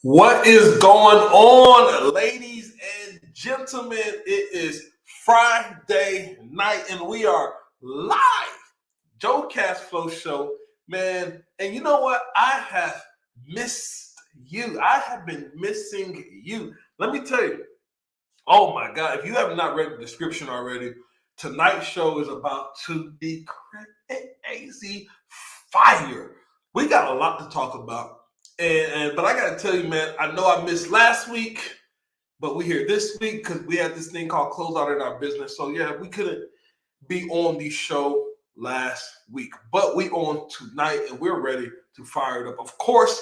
What is going on, ladies and gentlemen? It is Friday night and we are live. Joe Cashflow Show, man. And you know what? I have missed you. I have been missing you. Let me tell you. Oh my God. If you have not read the description already, tonight's show is about to be crazy fire. We got a lot to talk about. But I gotta tell you, man, I know I missed last week, but we're here this week because we had this thing called close out in our business. So yeah, we couldn't be on the show last week, but we on tonight and we're ready to fire it up. Of course,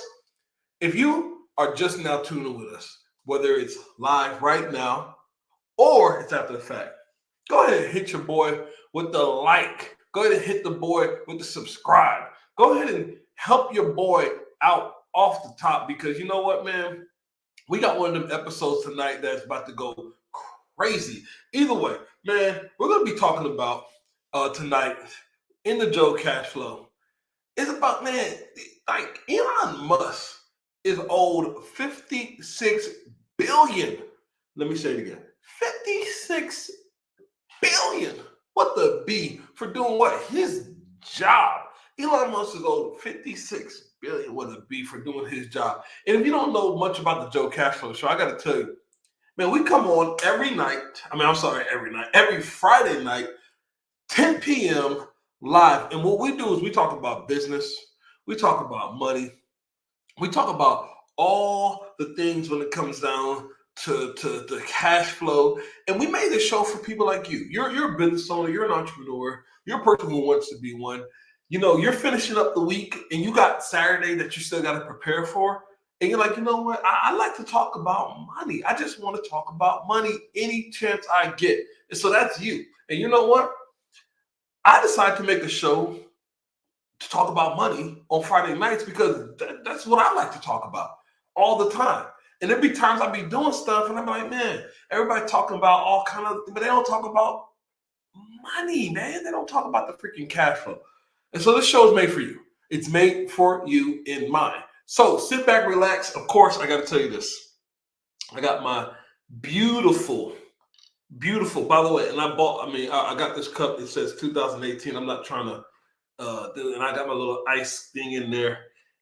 if you are just now tuning with us, whether it's live right now or it's after the fact, go ahead and hit your boy with the like. Go ahead and hit the boy with the subscribe. Go ahead and help your boy out off the top, because you know what, man? We got one of them episodes tonight that's about to go crazy. Either way, man, we're going to be talking about tonight in the Joe Cashflow. It's about, man, like Elon Musk is owed $56 billion. Let me say it again. $56 billion. What the B for doing what? His job. Elon Musk is owed $56 billion with a B for doing his job. And if you don't know much about the Joe Cashflow Show, I got to tell you, man, we come on every night. Every Friday night, 10 p.m. live. And what we do is we talk about business. We talk about money. We talk about all the things when it comes down to the cash flow. And we made this show for people like you. You're a business owner. You're an entrepreneur. You're a person who wants to be one. You know, you're finishing up the week and you got Saturday that you still got to prepare for. And you're like, you know what? I like to talk about money. I just want to talk about money any chance I get. And so that's you. And you know what? I decided to make a show to talk about money on Friday nights because that's what I like to talk about all the time. And there'd be times I'd be doing stuff and I'm like, man, everybody talking about all kind of, but they don't talk about money, man. They don't talk about the freaking cash flow. And so this show is made for you. It's made for you in mind. So sit back, relax. Of course, I got to tell you this. I got my beautiful, by the way, and I got this cup. It says 2018. I'm not trying to and I got my little ice thing in there,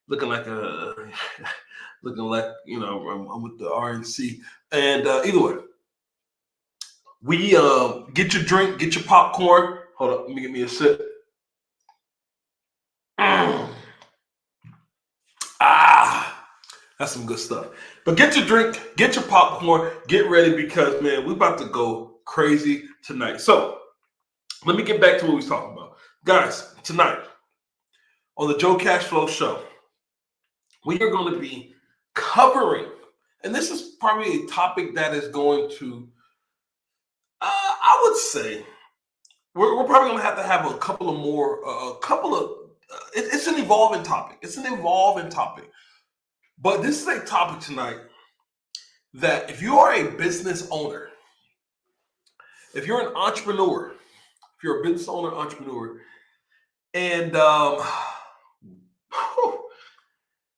looking like looking like, you know, I'm with the RNC. And either way, we get your drink, get your popcorn. Hold up, let me get me a sip. That's some good stuff. But get your drink, get your popcorn, get ready because, man, we're about to go crazy tonight. So let me get back to what we was talking about. Guys, tonight on the Joe Cashflow Show, we are going to be covering, and this is probably a topic that is going to, I would say, we're probably going to have a couple of more, it's an evolving topic. It's an evolving topic. But this is a topic tonight that if you are a business owner, if you're an entrepreneur, if you're a business owner, entrepreneur, and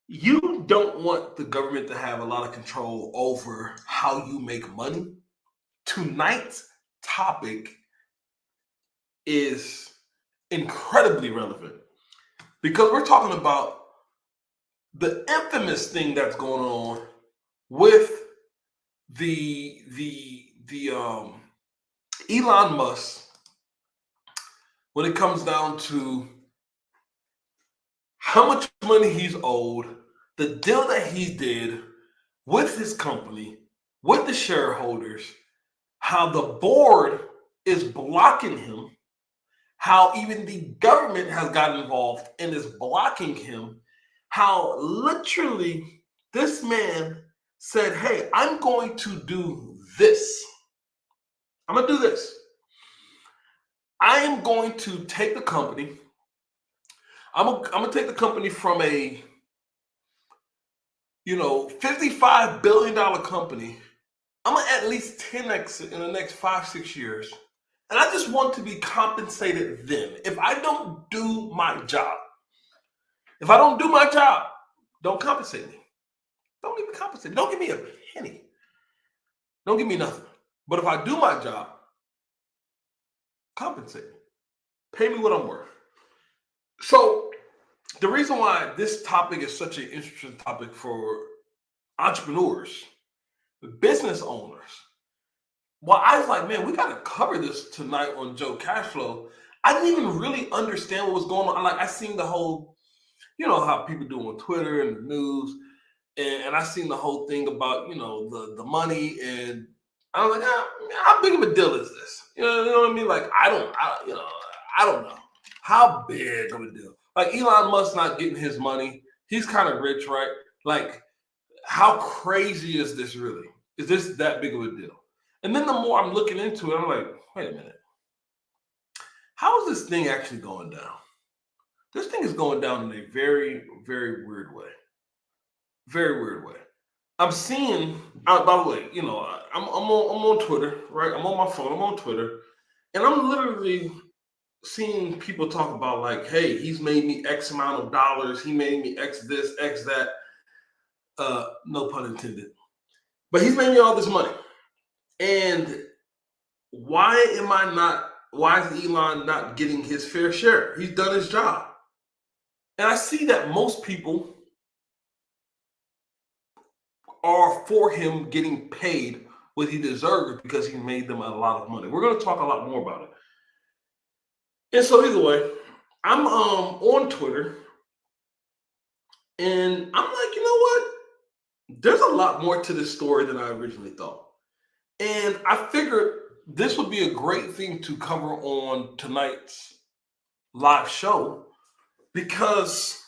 you don't want the government to have a lot of control over how you make money, tonight's topic is incredibly relevant because we're talking about the infamous thing that's going on with the Elon Musk when it comes down to how much money he's owed, the deal that he did with his company, with the shareholders, how the board is blocking him, how even the government has gotten involved and is blocking him, how literally this man said, hey, I'm going to do this. I'm going to do this. I am going to take the company. I'm going to take the company from a, $55 billion company. I'm going to at least 10x in the next 5-6 years. And I just want to be compensated then. If I don't do my job, don't compensate me. Don't even compensate. Don't give me a penny. Don't give me nothing. But if I do my job, compensate me. Pay me what I'm worth. So the reason why this topic is such an interesting topic for entrepreneurs, business owners, well, I was like, man, we got to cover this tonight on Joe Cashflow. I didn't even really understand what was going on. Like, I seen the whole, how people do on Twitter and the news, and I seen the whole thing about, the money, and I was like, how big of a deal is this? You know what I mean? Like, I don't know. How big of a deal? Like, Elon Musk not getting his money. He's kind of rich, right? Like, how crazy is this really? Is this that big of a deal? And then the more I'm looking into it, I'm like, wait a minute. How is this thing actually going down? This thing is going down in a very, very weird way. Very weird way. I'm seeing, by the way, I'm on Twitter, right? I'm on my phone, I'm on Twitter, and I'm literally seeing people talk about, like, hey, he's made me X amount of dollars, he made me X this, X that, no pun intended. But he's made me all this money. And why is Elon not getting his fair share? He's done his job. And I see that most people are for him getting paid what he deserves because he made them a lot of money. We're going to talk a lot more about it. And so either way, I'm on Twitter, and I'm like, you know what? There's a lot more to this story than I originally thought. And I figured this would be a great thing to cover on tonight's live show, because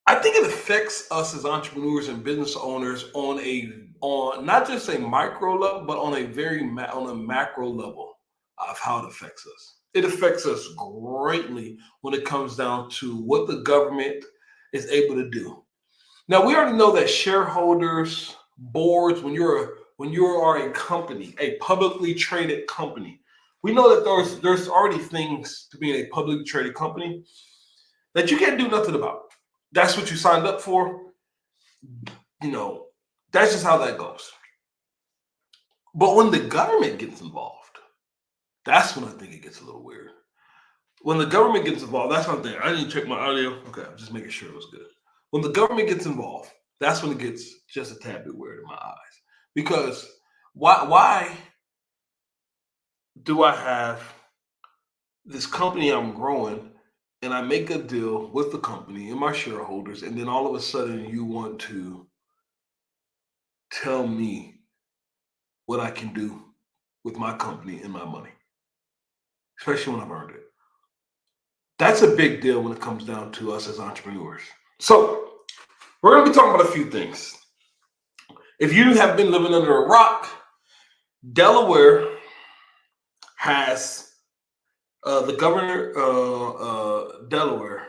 I think it affects us as entrepreneurs and business owners on not just a micro level, but on a macro level of how it affects us. It affects us greatly when it comes down to what the government is able to do. Now, we already know that shareholders, boards, when you are a company, a publicly traded company, we know that there's already things to being a publicly traded company that you can't do nothing about. That's what you signed up for. That's just how that goes. But when the government gets involved, that's when I think it gets a little weird. When the government gets involved, that's one thing. I didn't check my audio. Okay, I'm just making sure it was good. When the government gets involved, that's when it gets just a tad bit weird in my eyes. Because why do I have this company I'm growing, and I make a deal with the company and my shareholders, and then all of a sudden you want to tell me what I can do with my company and my money, especially when I've earned it? That's a big deal when it comes down to us as entrepreneurs. So we're going to be talking about a few things. If you have been living under a rock, Delaware has the governor Delaware.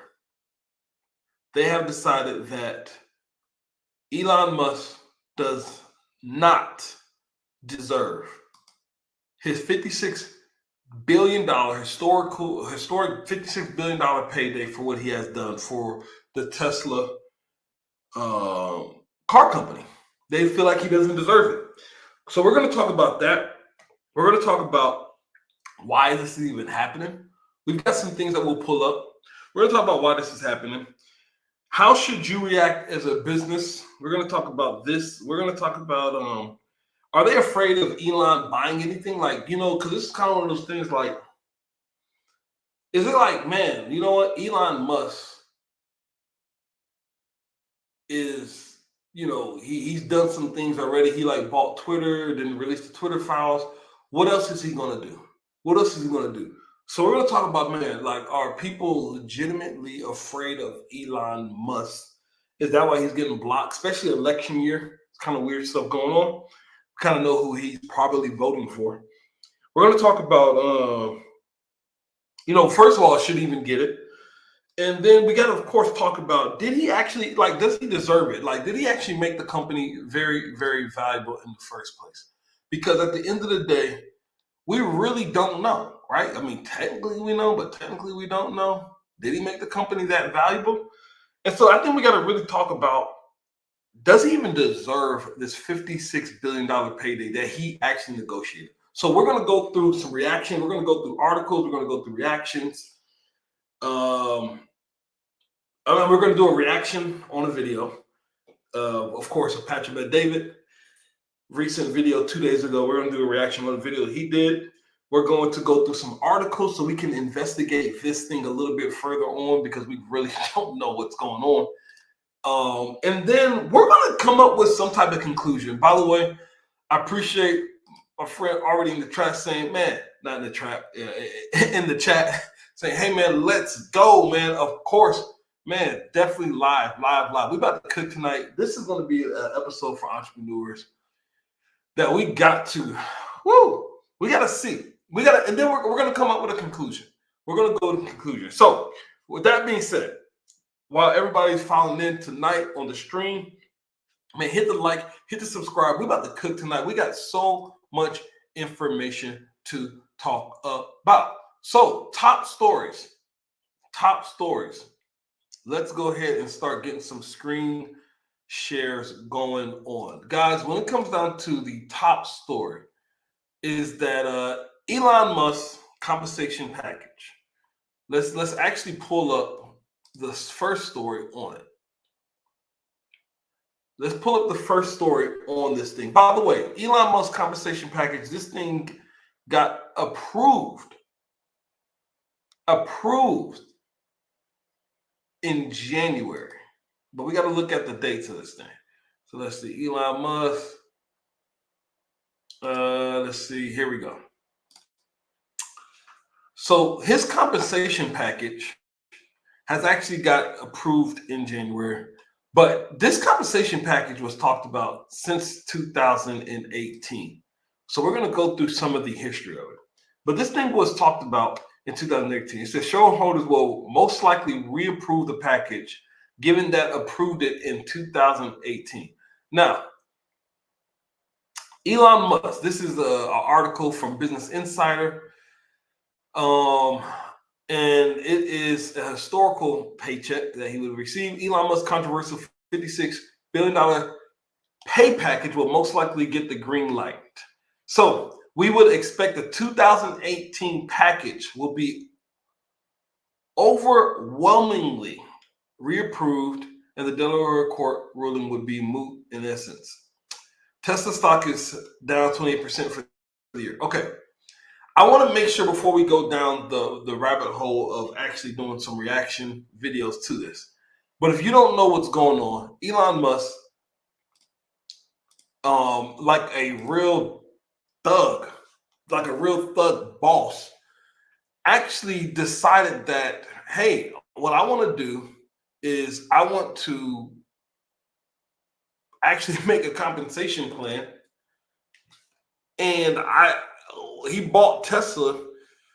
They have decided that Elon Musk does not deserve his $56 billion historic $56 billion payday for what he has done for the Tesla car company. They feel like he doesn't deserve it. So we're going to talk about that. We're going to talk about why this is even happening. We've got some things that we'll pull up. We're going to talk about why this is happening. How should you react as a business? We're going to talk about this. We're going to talk about, are they afraid of Elon buying anything? Like, because this is kind of one of those things, like, is it like, man, you know what? Elon Musk is, he's done some things already. He like bought Twitter, then released the Twitter files. What else is he going to do? What else is he going to do? So we're going to talk about, man, like, are people legitimately afraid of Elon Musk? Is that why he's getting blocked, especially election year? It's kind of weird stuff going on. We kind of know who he's probably voting for. We're going to talk about, first of all, should he even get it? And then we got to, of course, talk about, did he actually, like, does he deserve it? Like, did he actually make the company very, very valuable in the first place? Because at the end of the day, we really don't know, right? I mean, technically we know, but technically we don't know. Did he make the company that valuable? And so I think we got to really talk about does he even deserve this $56 billion payday that he actually negotiated? So we're going to go through some reaction. We're going to go through articles. We're going to go through reactions. We're going to do a reaction on a video, of course, of Patrick Bet-David. Recent video 2 days ago. We're going to do a reaction on the video he did. We're going to go through some articles so we can investigate this thing a little bit further on, because we really don't know what's going on. And then we're going to come up with some type of conclusion. By the way, I appreciate a friend already in the chat saying, man, not in the trap, in the chat, saying, hey, man, let's go, man. Of course, man, definitely live. We about to cook tonight. This is going to be an episode for entrepreneurs that we got to see. And then we're going to come up with a conclusion. We're going to go to the conclusion. So with that being said, while everybody's filing in tonight on the stream, man, hit the like, hit the subscribe. We're about to cook tonight. We got so much information to talk about. So top stories. Let's go ahead and start getting some screen shares going on. Guys, when it comes down to the top story, is that Elon Musk compensation package. Let's actually pull up the first story on it. Let's pull up the first story on this thing. By the way, Elon Musk compensation package, this thing got approved in January. But we got to look at the dates of this thing. So let's see, Elon Musk. Let's see, here we go. So his compensation package has actually got approved in January. But this compensation package was talked about since 2018. So we're going to go through some of the history of it. But this thing was talked about in 2018. It says shareholders will most likely reapprove the package, given that approved it in 2018. Now, Elon Musk, this is an article from Business Insider. And it is a historical paycheck that he would receive. Elon Musk's controversial $56 billion pay package will most likely get the green light. So we would expect the 2018 package will be overwhelmingly reapproved, and the Delaware court ruling would be moot in essence. Tesla stock is down 28% for the year. Okay. I want to make sure before we go down the rabbit hole of actually doing some reaction videos to this. But if you don't know what's going on, Elon Musk, like a real thug boss, actually decided that, hey, what I want to do is I want to actually make a compensation plan. And he bought Tesla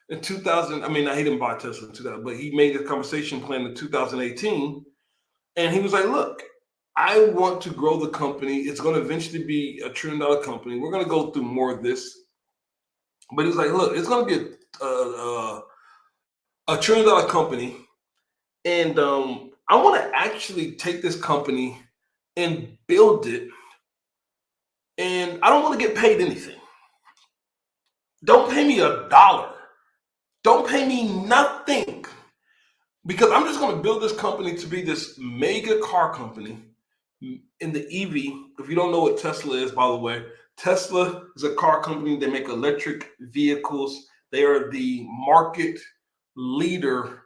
in 2000. I mean, he didn't buy Tesla in 2000, but he made a compensation plan in 2018. And he was like, look, I want to grow the company. It's going to eventually be $1 trillion company. We're going to go through more of this. But he was like, look, it's going to be a $1 trillion company. And I want to actually take this company and build it. And I don't want to get paid anything. Don't pay me $1. Don't pay me nothing, because I'm just going to build this company to be this mega car company in the EV. If you don't know what Tesla is, by the way, Tesla is a car company. They make electric vehicles. They are the market leader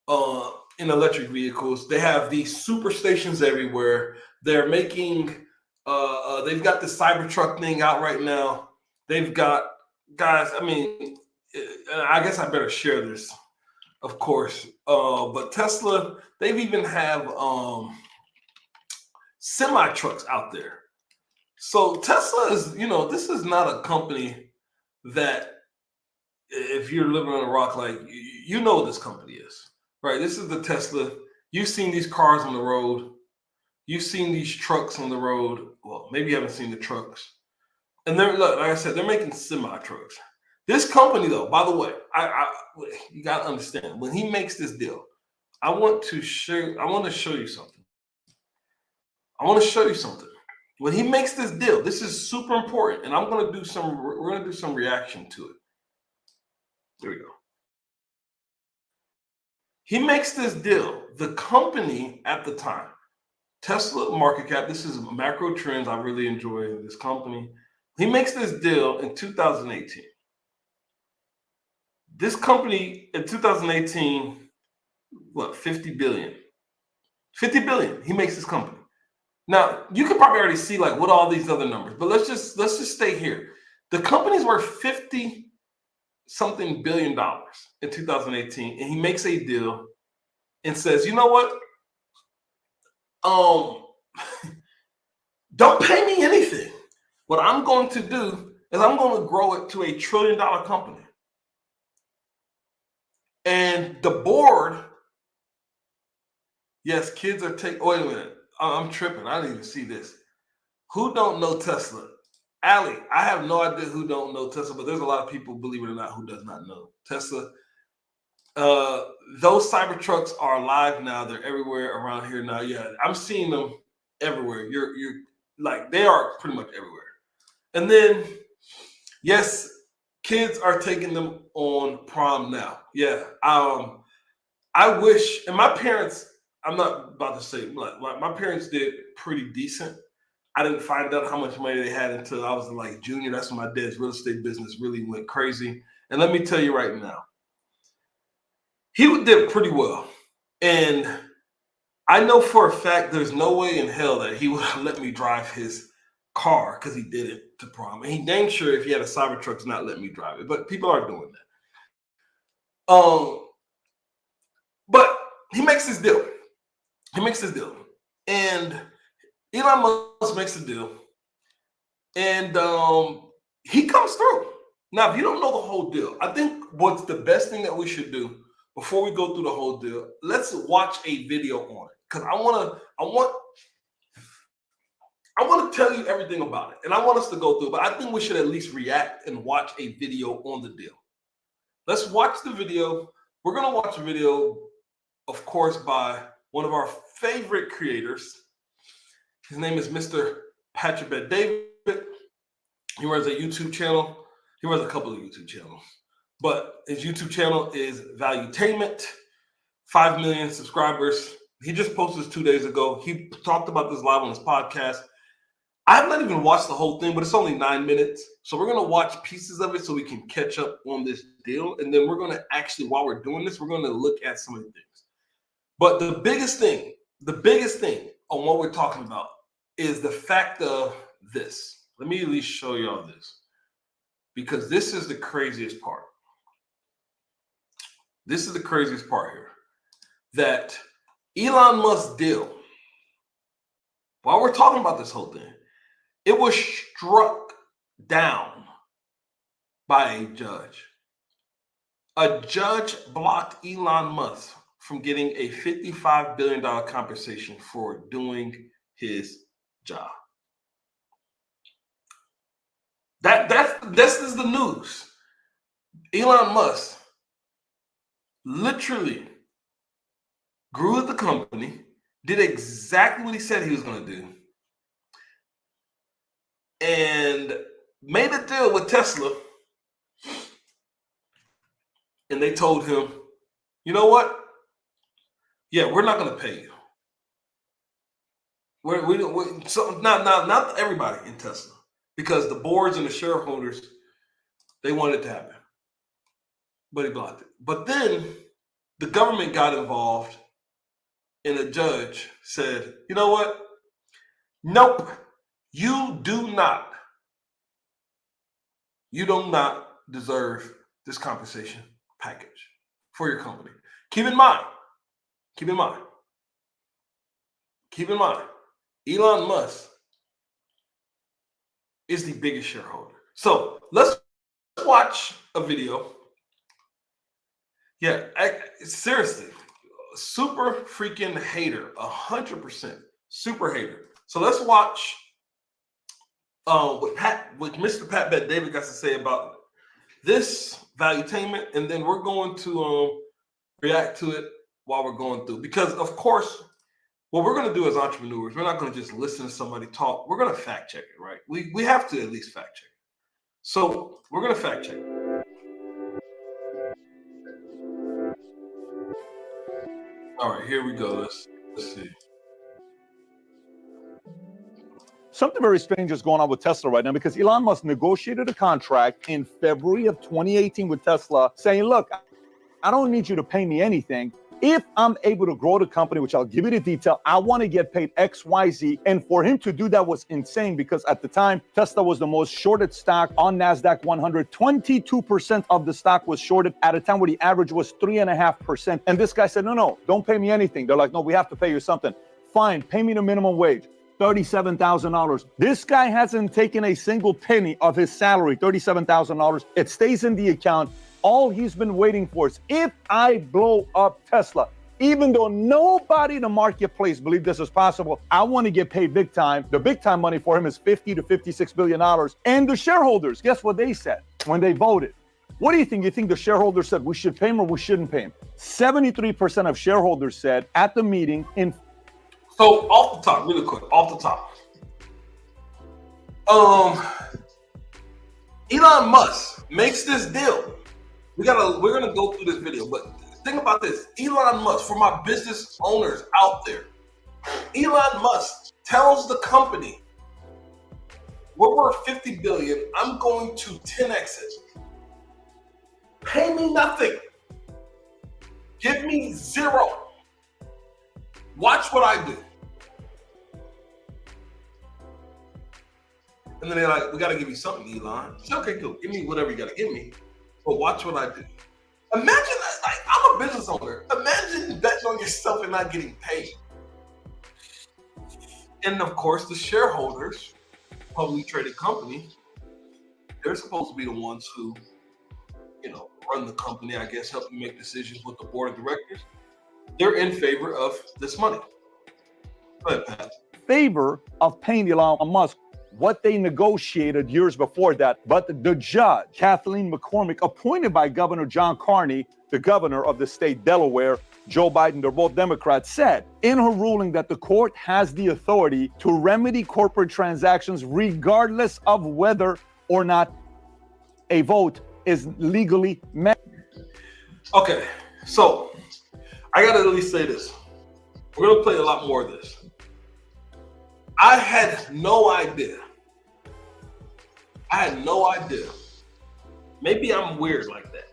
in electric vehicles. They have these super stations everywhere. They're making, they've got the Cybertruck thing out right now. They've got, guys, I mean, I guess I better share this, of course. But Tesla, they've even have semi trucks out there. So Tesla is, this is not a company that, if you're living on a rock, like, you know what this company is, right? This is the Tesla. You've seen these cars on the road. You've seen these trucks on the road. Well, maybe you haven't seen the trucks. And they're, like I said, they're making semi trucks. This company, though, by the way, you got to understand, when he makes this deal, I want to show you something. I want to show you something. When he makes this deal, this is super important, and we're gonna do some reaction to it. There we go. He makes this deal. The company at the time, Tesla market cap, this is macro trends. I really enjoy this company. He makes this deal in 2018. This company in 2018, what, 50 billion? 50 billion. He makes this company. Now, you can probably already see like what all these other numbers, but let's just stay here. The company's worth 50 something billion dollars in 2018, and he makes a deal and says, you know what? Don't pay me anything. What I'm going to do is I'm going to grow it to $1 trillion company. And the board, yes, kids are taking, wait a minute. I'm tripping. I didn't even see this. Who don't know Tesla? Allie, I have no idea who don't know Tesla, but there's a lot of people, believe it or not, who does not know Tesla. Those Cybertrucks are live now. They're everywhere around here now. Yeah, I'm seeing them everywhere. You're like, they are pretty much everywhere. And then, yes, kids are taking them on prom now. Yeah. I wish, and my parents, I'm not about to say, like, my parents did pretty decent. I didn't find out how much money they had until I was like junior. That's when my dad's real estate business really went crazy. And let me tell you right now, he did pretty well. And I know for a fact there's no way in hell that he would let me drive his car because he did it to prom. And he dang sure if he had a Cybertruck to not let me drive it. But people are doing that. But he makes this deal. And Elon Musk makes a deal. And he comes through. Now, if you don't know the whole deal, I think what's the best thing that we should do before we go through the whole deal, let's watch a video on it. Because I want to tell you everything about it. And I want us to go through, but I think we should at least react and watch a video on the deal. Let's watch the video. We're going to watch a video, of course, by one of our favorite creators. His name is Mr. Patrick Bet-David. He runs a YouTube channel. He runs a couple of YouTube channels. But his YouTube channel is Valuetainment, 5 million subscribers. He just posted this 2 days ago. He talked about this live on his podcast. I have not even watched the whole thing, but it's only 9 minutes. So we're going to watch pieces of it so we can catch up on this deal. And then we're going to actually, while we're doing this, we're going to look at some of the things. But the biggest thing on what we're talking about is the fact of this. Let me at least show y'all this, because this is the craziest part. This is the craziest part here. That Elon Musk deal, while we're talking about this whole thing, it was struck down by a judge. A judge blocked Elon Musk from getting a $55 billion compensation for doing his job. This is the news. Elon Musk literally grew the company, did exactly what he said he was going to do, and made a deal with Tesla. And they told him, you know what? Yeah, we're not going to pay you. Not everybody in Tesla, because the boards and the shareholders, they wanted it to happen, but he blocked it. But then the government got involved, and a judge said, you know what? Nope, you do not deserve this compensation package for your company. Keep in mind, Elon Musk is the biggest shareholder. So let's watch a video. Yeah, seriously, super freaking hater, 100% super hater. So let's watch what Mr. Pat Bet-David got to say about this Valuetainment, and then we're going to react to it while we're going through. Because of course, what we're going to do as entrepreneurs, we're not going to just listen to somebody talk. We're going to fact check it, right? We have to at least fact check it. So we're going to fact check it. All right, here we go. Let's see. Something very strange is going on with Tesla right now because Elon Musk negotiated a contract in February of 2018 with Tesla saying, look, I don't need you to pay me anything. If I'm able to grow the company, which I'll give you the detail, I want to get paid X, Y, Z. And for him to do that was insane because at the time, Tesla was the most shorted stock on NASDAQ 100. 22% of the stock was shorted at a time where the average was 3.5%. And this guy said, no, don't pay me anything. They're like, no, we have to pay you something. Fine, pay me the minimum wage. $37,000. This guy hasn't taken a single penny of his salary, $37,000. It stays in the account. All he's been waiting for is if I blow up Tesla, even though nobody in the marketplace believed this was possible, I want to get paid big time. The big time money for him is $50 to $56 billion. And the shareholders, guess what they said when they voted? What do you think? You think the shareholders said we should pay him or we shouldn't pay him? 73% of shareholders said at the meeting in. So off the top, really quick, off the top. Elon Musk makes this deal. We're gonna go through this video, but think about this. Elon Musk, for my business owners out there, Elon Musk tells the company, we're worth $50 billion, I'm going to 10x it. Pay me nothing. Give me zero. Watch what I do. And then they're like, we gotta give you something, Elon. Say, okay, cool. Give me whatever you gotta give me. But watch what I do. Imagine that, like, I'm a business owner. Imagine betting on yourself and not getting paid. And of course, the shareholders, publicly traded company, they're supposed to be the ones who, run the company, I guess, help you make decisions with the board of directors. They're in favor of this money. Go ahead, Pat. Favor of paying Elon Musk what they negotiated years before that. But the judge, Kathleen McCormick, appointed by Governor John Carney, the governor of the state Delaware, Joe Biden, they're both Democrats, said in her ruling that the court has the authority to remedy corporate transactions regardless of whether or not a vote is legally met. Okay, so I gotta at least say this. We're gonna play a lot more of this. I had no idea. Maybe I'm weird like that.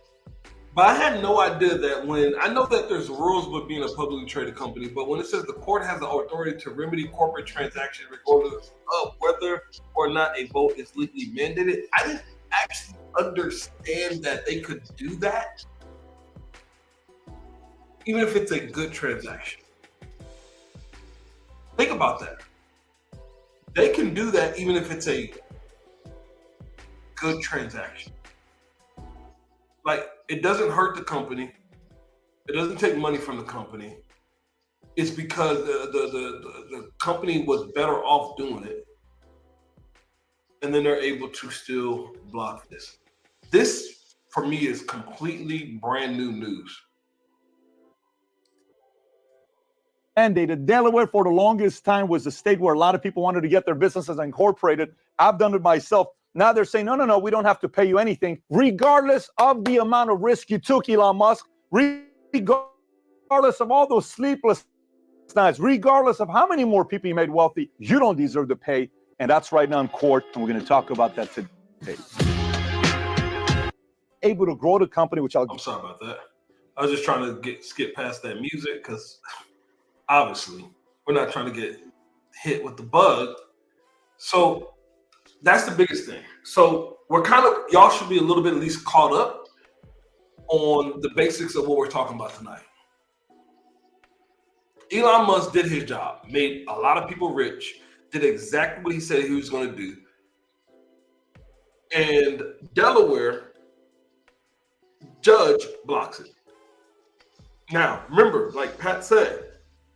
But I had no idea that when, I know that there's rules with being a publicly traded company, but when it says the court has the authority to remedy corporate transactions regardless of whether or not a vote is legally mandated, I didn't actually understand that they could do that, even if it's a good transaction. Think about that. They can do that even if it's a good transaction. Like, it doesn't hurt the company. It doesn't take money from the company. It's because the company was better off doing it. And then they're able to still block this. This, for me, is completely brand new news. Mandated. Delaware for the longest time was the state where a lot of people wanted to get their businesses incorporated. I've done it myself. Now they're saying, no, we don't have to pay you anything, regardless of the amount of risk you took, Elon Musk, regardless of all those sleepless nights, regardless of how many more people you made wealthy, you don't deserve to pay. And that's right now in court, and we're going to talk about that today. Able to grow the company, which I'm sorry about that. I was just trying to skip past that music because obviously we're not trying to get hit with the bug. So that's the biggest thing. So we're y'all should be a little bit at least caught up on the basics of what we're talking about tonight. Elon Musk did his job, made a lot of people rich, did exactly what he said he was going to do. And Delaware judge blocks it. Now, remember, like Pat said,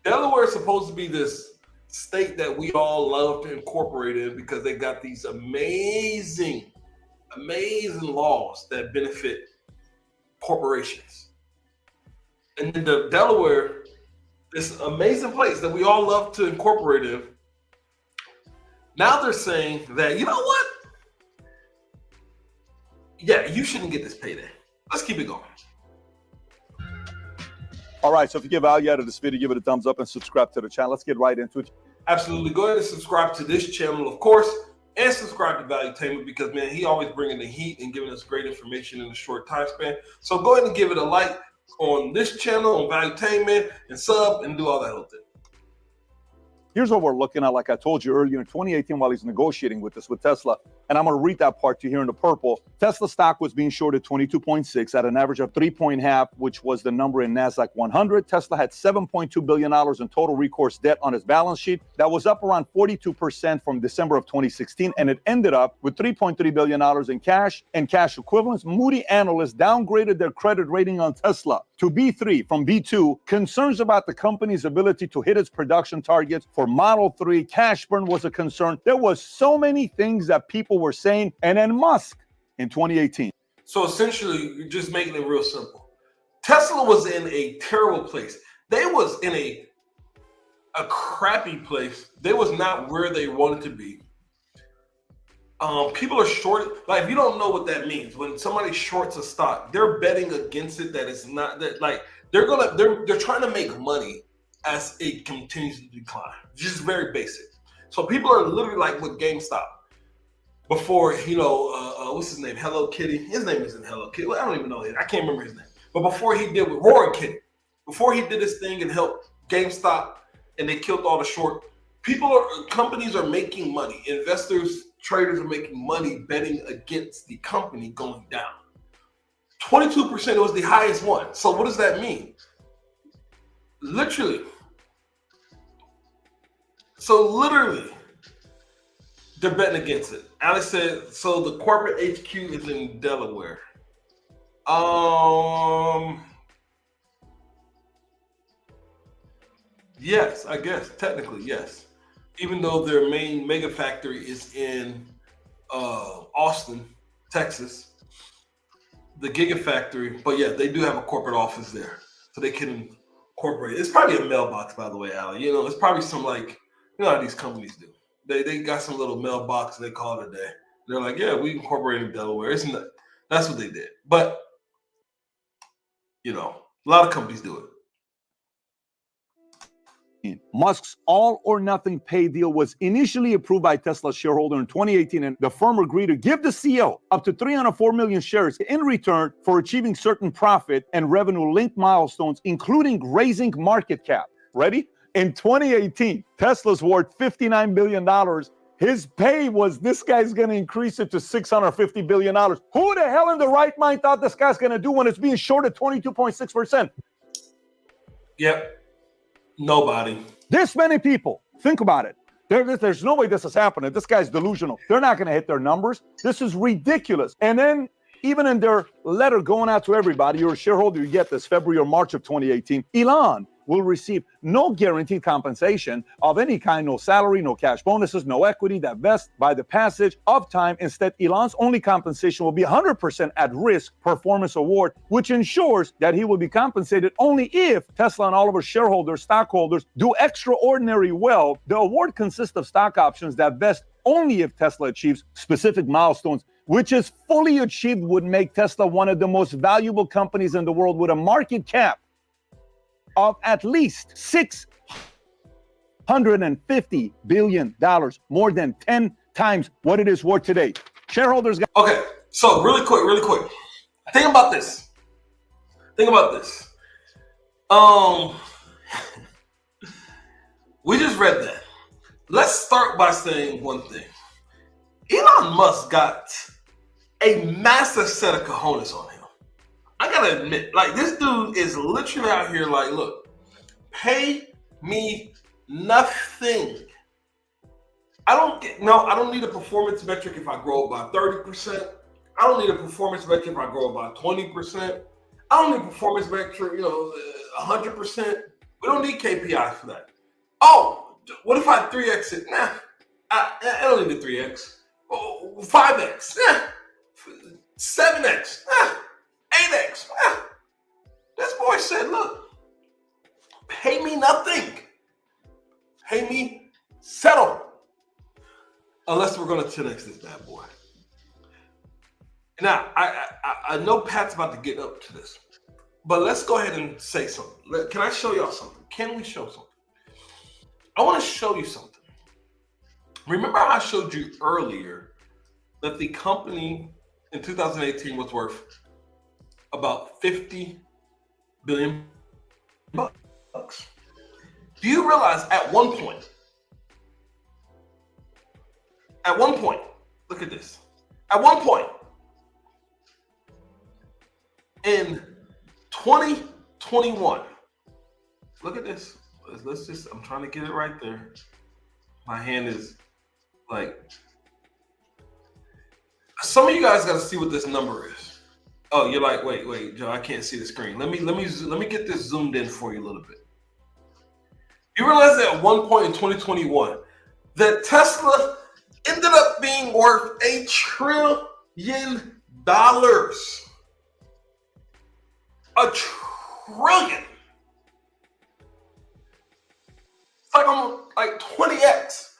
Delaware is supposed to be this state that we all love to incorporate in because they got these amazing laws that benefit corporations. And then the Delaware, this amazing place that we all love to incorporate in. Now they're saying that, you know what? Yeah, you shouldn't get this payday. Let's keep it going. All right, so if you get value out of this video, give it a thumbs up and subscribe to the channel. Let's get right into it. Absolutely. Go ahead and subscribe to this channel, of course, and subscribe to Valuetainment because, man, he always bringing the heat and giving us great information in a short time span. So go ahead and give it a like on this channel, on Valuetainment, and sub and do all that whole thing. Here's what we're looking at, like I told you earlier, in 2018 while he's negotiating with Tesla. And I'm going to read that part to you here in the purple. Tesla stock was being shorted 22.6 at an average of 3.5, which was the number in NASDAQ 100. Tesla had $7.2 billion in total recourse debt on its balance sheet. That was up around 42% from December of 2016. And it ended up with $3.3 billion in cash and cash equivalents. Moody analysts downgraded their credit rating on Tesla to B3 from B2. Concerns about the company's ability to hit its production targets for Model 3. Cash burn was a concern. There was so many things that people were saying. And then Musk in 2018. So essentially, you're just making it real simple. Tesla was in a terrible place. They was in a crappy place. They was not where they wanted to be. People are short. Like, if you don't know what that means, when somebody shorts a stock, they're betting against it. That is not that. Like, they're trying to make money as it continues to decline. Just very basic. So people are literally like with GameStop. Before, what's his name? Hello Kitty. His name isn't Hello Kitty. I don't even know it. I can't remember his name. But before he did with Roaring Kitty, before he did this thing and helped GameStop and they killed all the short, companies are making money. Investors, traders are making money betting against the company going down. 22% was the highest one. So what does that mean? Literally. They're betting against it. Alex said, so the corporate HQ is in Delaware. Yes, I guess technically yes. Even though their main mega factory is in Austin, Texas, the Gigafactory. But yeah, they do have a corporate office there, so they can incorporate. It's probably a mailbox, by the way, Ali. It's probably some how these companies do. They got some little mailbox and they call it a day. They're like, yeah, we incorporated in Delaware. It's not, that's what they did. But, a lot of companies do it. Musk's all or nothing pay deal was initially approved by Tesla shareholder in 2018, and the firm agreed to give the CEO up to 304 million shares in return for achieving certain profit and revenue-linked milestones, including raising market cap. Ready? In 2018, Tesla's worth $59 billion. His pay was, this guy's going to increase it to $650 billion. Who the hell in the right mind thought this guy's going to do when it's being shorted 22.6%? Yep. Nobody. This many people. Think about it. There's no way this is happening. This guy's delusional. They're not going to hit their numbers. This is ridiculous. And then even in their letter going out to everybody, you're a shareholder, you get this February or March of 2018, Elon will receive no guaranteed compensation of any kind, no salary, no cash bonuses, no equity that vests by the passage of time. Instead, Elon's only compensation will be 100% at-risk performance award, which ensures that he will be compensated only if Tesla and all of our shareholders, stockholders, do extraordinary well. The award consists of stock options that vest only if Tesla achieves specific milestones, which is fully achieved would make Tesla one of the most valuable companies in the world with a market cap of at least $650 billion, more than 10 times what it is worth today. Shareholders. Okay, so really quick. Think about this. We just read that. Let's start by saying one thing. Elon Musk got a massive set of cojones on him. I gotta admit, this dude is literally out here like, look, pay me nothing. I don't need a performance metric if I grow by 30%. I don't need a performance metric if I grow by 20%. I don't need a performance metric, 100%. We don't need KPIs for that. Oh, what if I 3x it? Nah, I don't need the 3x. Oh, 5x. Nah. 7x. Nah. 8x. This boy said, look, Pay me nothing. Pay me settle. Unless we're going to 10x this bad boy. Now, I know Pat's about to get up to this, but let's go ahead and say something. Can I show y'all something? Can we show something? I want to show you something. Remember how I showed you earlier that the company in 2018 was worth about $50 billion bucks. Do you realize at one point, look at this. At one point in 2021, look at this. Let's just, I'm trying to get it right there. My hand is like, some of you guys got to see what this number is. Oh, you're like, wait, Joe, I can't see the screen. Let me get this zoomed in for you a little bit. You realize that at one point in 2021, that Tesla ended up being worth $1 trillion. $1 trillion. It's like almost like 20x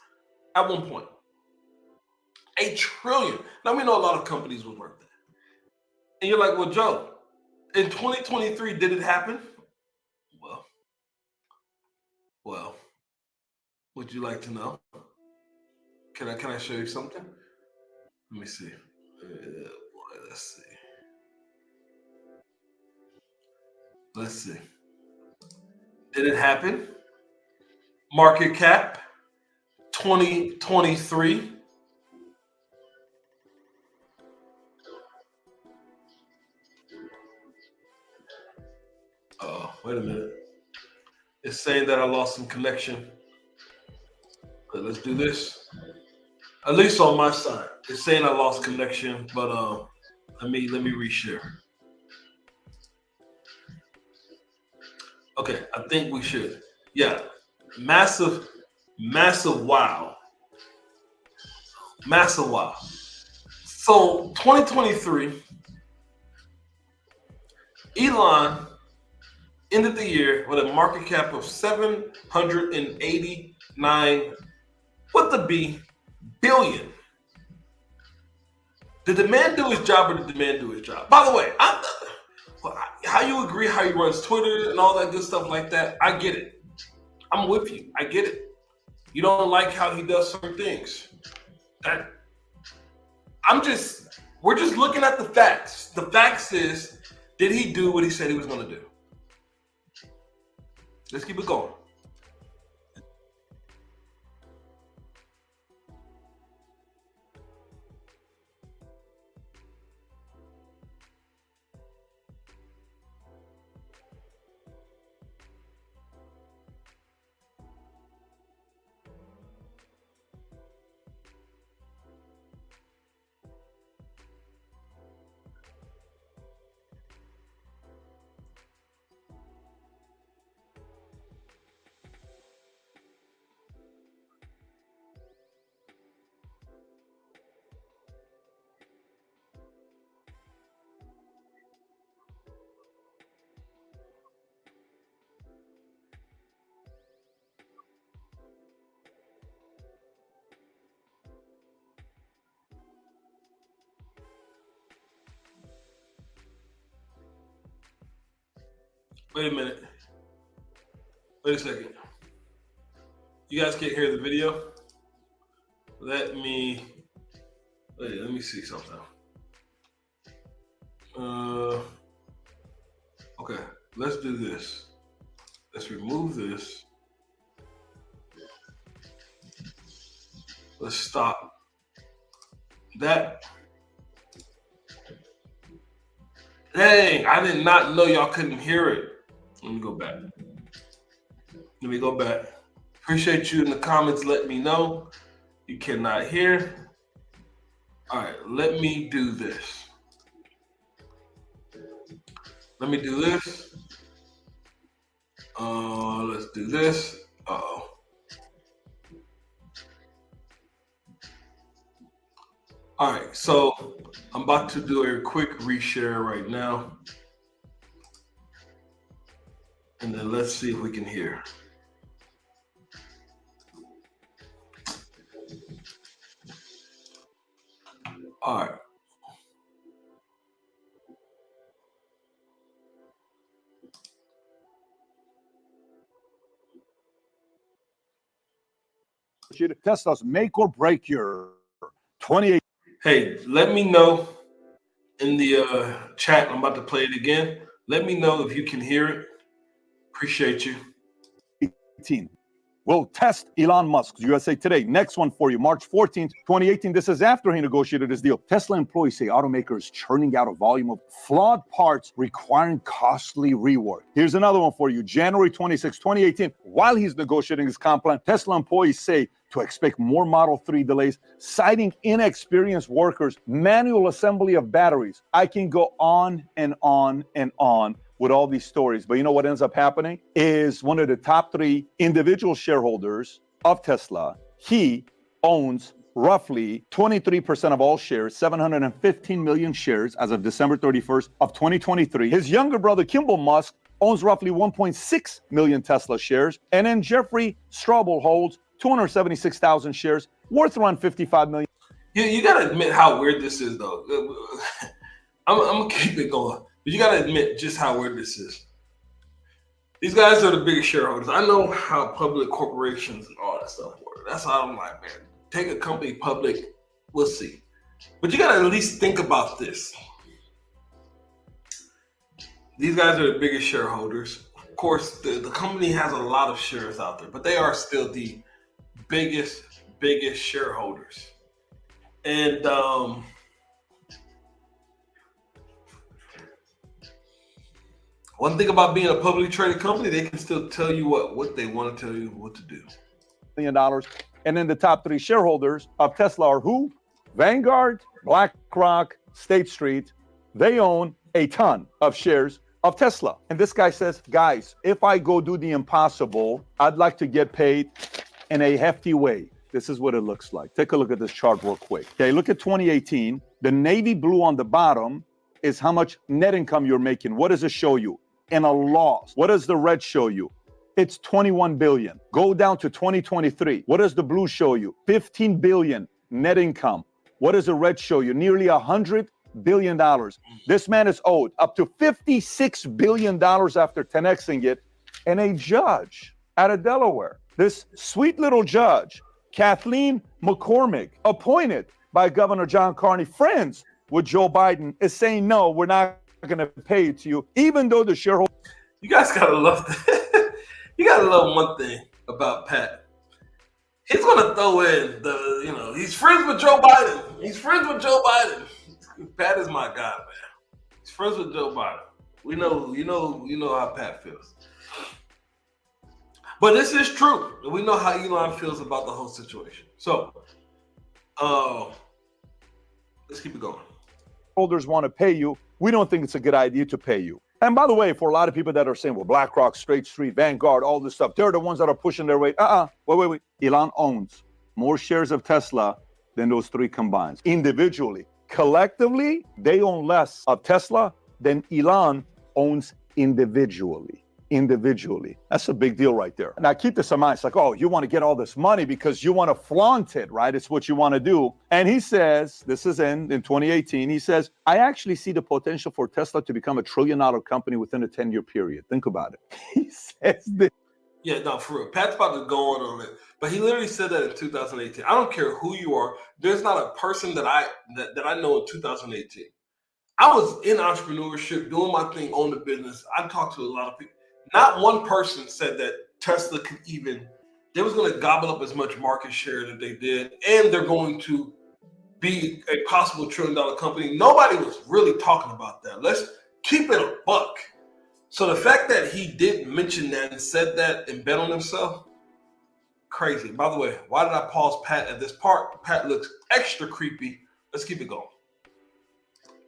at one point. $1 trillion. Now we know a lot of companies will worth that. And you're like, well, Joe, in 2023, did it happen? Well, would you like to know? Can I show you something? Let me see. Let's see. Let's see. Did it happen? Market cap 2023. Oh, wait a minute. It's saying that I lost some connection. But let's do this. At least on my side, it's saying I lost connection. But let me reshare. Okay, I think we should. Yeah, massive wow. Massive wow. So 2023, Elon ended the year with a market cap of 789 with the B billion. Did the man do his job or did the man do his job? By the way, how you agree how he runs Twitter and all that good stuff like that, I get it. I'm with you. I get it. You don't like how he does certain things. We're just looking at the facts. The facts is, did he do what he said he was going to do? Let's keep it going. Wait a minute. Wait a second. You guys can't hear the video? Let me see something. Okay, let's do this. Let's remove this. Let's stop that. Dang, I did not know y'all couldn't hear it. Let me go back. Appreciate you in the comments. Let me know you cannot hear. All right, let me do this. Let me do this. Let's do this. Uh-oh. All right, so I'm about to do a quick reshare right now. And then let's see if we can hear. All right. Tesla's make or break year 28. Hey, let me know in the chat. I'm about to play it again. Let me know if you can hear it. Appreciate you. 18. We'll test Elon Musk. USA Today. Next one for you. March 14th, 2018. This is after he negotiated his deal. Tesla employees say automakers churning out a volume of flawed parts requiring costly rework. Here's another one for you. January 26, 2018. While he's negotiating his comp plan, Tesla employees say to expect more Model 3 delays, citing inexperienced workers, manual assembly of batteries. I can go on and on and on with all these stories. But you know what ends up happening is one of the top 3 individual shareholders of Tesla, he owns roughly 23% of all shares, 715 million shares as of December 31st of 2023. His younger brother, Kimball Musk, owns roughly 1.6 million Tesla shares. And then Jeffrey Straubel holds 276,000 shares, worth around 55 million. You got to admit how weird this is, though. I'm going to keep it going. But you got to admit just how weird this is. These guys are the biggest shareholders. I know how public corporations and all that stuff work. That's how I'm like, man, take a company public, we'll see. But you got to at least think about this. These guys are the biggest shareholders. Of course, the company has a lot of shares out there, but they are still the biggest shareholders. And one thing about being a publicly traded company, they can still tell you what they want to tell you what to do. $1 million. And then the top 3 shareholders of Tesla are who? Vanguard, BlackRock, State Street. They own a ton of shares of Tesla. And this guy says, guys, if I go do the impossible, I'd like to get paid in a hefty way. This is what it looks like. Take a look at this chart real quick. Okay, look at 2018. The navy blue on the bottom is how much net income you're making. What does it show you? And a loss. What does the red show you? It's 21 billion. Go down to 2023. What does the blue show you? 15 billion net income. What does the red show you? Nearly $100 billion. This man is owed up to $56 billion after 10xing it. And a judge out of Delaware, this sweet little judge, Kathleen McCormick, appointed by Governor John Carney, friends with Joe Biden, is saying, no, we're not going to pay it to you, even though the shareholder. You guys got to love that. You got to love one thing about Pat. He's going to throw in he's friends with Joe Biden. He's friends with Joe Biden. Pat is my guy, man. He's friends with Joe Biden. We know, you know how Pat feels. But this is true. We know how Elon feels about the whole situation. So, let's keep it going. Holders want to pay you. We don't think it's a good idea to pay you. And by the way, for a lot of people that are saying, well, BlackRock, State Street, Vanguard, all this stuff, they're the ones that are pushing their weight. Wait. Elon owns more shares of Tesla than those 3 combined. Individually. Collectively, they own less of Tesla than Elon owns individually. That's a big deal right there. Now keep this in mind. It's like, oh, you want to get all this money because you want to flaunt it, right? It's what you want to do. And he says, this is in 2018, he says, I actually see the potential for Tesla to become $1 trillion company within a 10-year period. Think about it. He says this. Yeah, no, for real. Pat's about to go on it. But he literally said that in 2018. I don't care who you are. There's not a person that I know in 2018. I was in entrepreneurship, doing my thing, own the business. I talked to a lot of people. Not one person said that Tesla could they was going to gobble up as much market share that they did, and they're going to be a possible $1 trillion company. Nobody was really talking about that. Let's keep it a buck. So the fact that he did mention that and said that and bet on himself, crazy. By the way, why did I pause Pat at this part? Pat looks extra creepy. Let's keep it going.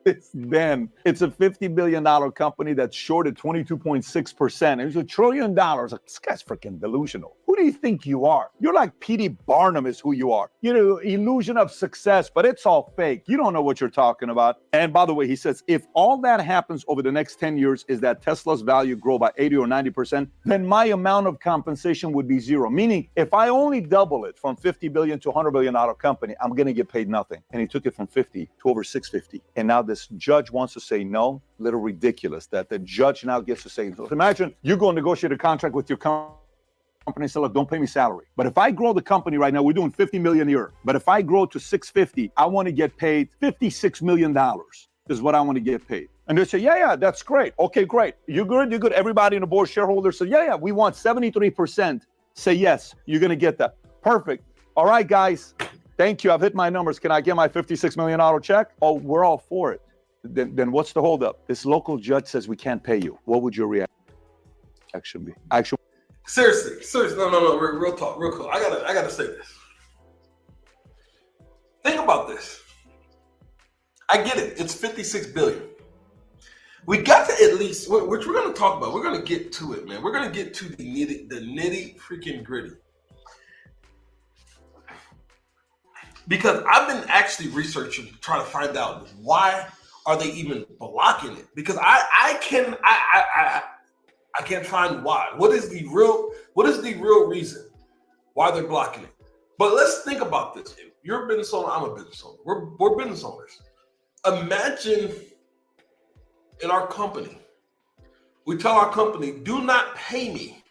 It's a $50 billion company that's shorted 22.6%. It's $1 trillion. This guy's freaking delusional. Who do you think you are? You're like P.D. Barnum is who you are. You know, illusion of success, but it's all fake. You don't know what you're talking about. And by the way, he says, if all that happens over the next 10 years is that Tesla's value grow by 80 or 90%, then my amount of compensation would be zero. Meaning, if I only double it from 50 billion to $100 billion company, I'm going to get paid nothing. And he took it from 50 to over 650. And now this judge wants to say no. Little ridiculous that the judge now gets to say, imagine you go and negotiate a contract with your company, say, look, don't pay me salary. But if I grow the company right now, we're doing 50 million a year. But if I grow to 650, I want to get paid $56 million is what I want to get paid. And they say, yeah, that's great. Okay, great. You're good. Everybody in the board, shareholders say, yeah, we want 73%. Say, yes, you're going to get that. Perfect. All right, guys. Thank you. I've hit my numbers. Can I get my $56 million check? Oh, we're all for it. Then what's the holdup? This local judge says we can't pay you. What would your reaction be? Seriously, no, real talk, real cool. I gotta say this. Think about this. I get it. It's 56 billion. We got to at least, which we're gonna talk about. We're gonna get to it, man. We're gonna get to the nitty freaking gritty. Because I've been actually researching, trying to find out why are they even blocking it? Because I can't find why. What is the real reason why they're blocking it? But let's think about this. If you're a business owner, I'm a business owner. We're business owners. Imagine in our company, we tell our company, do not pay me.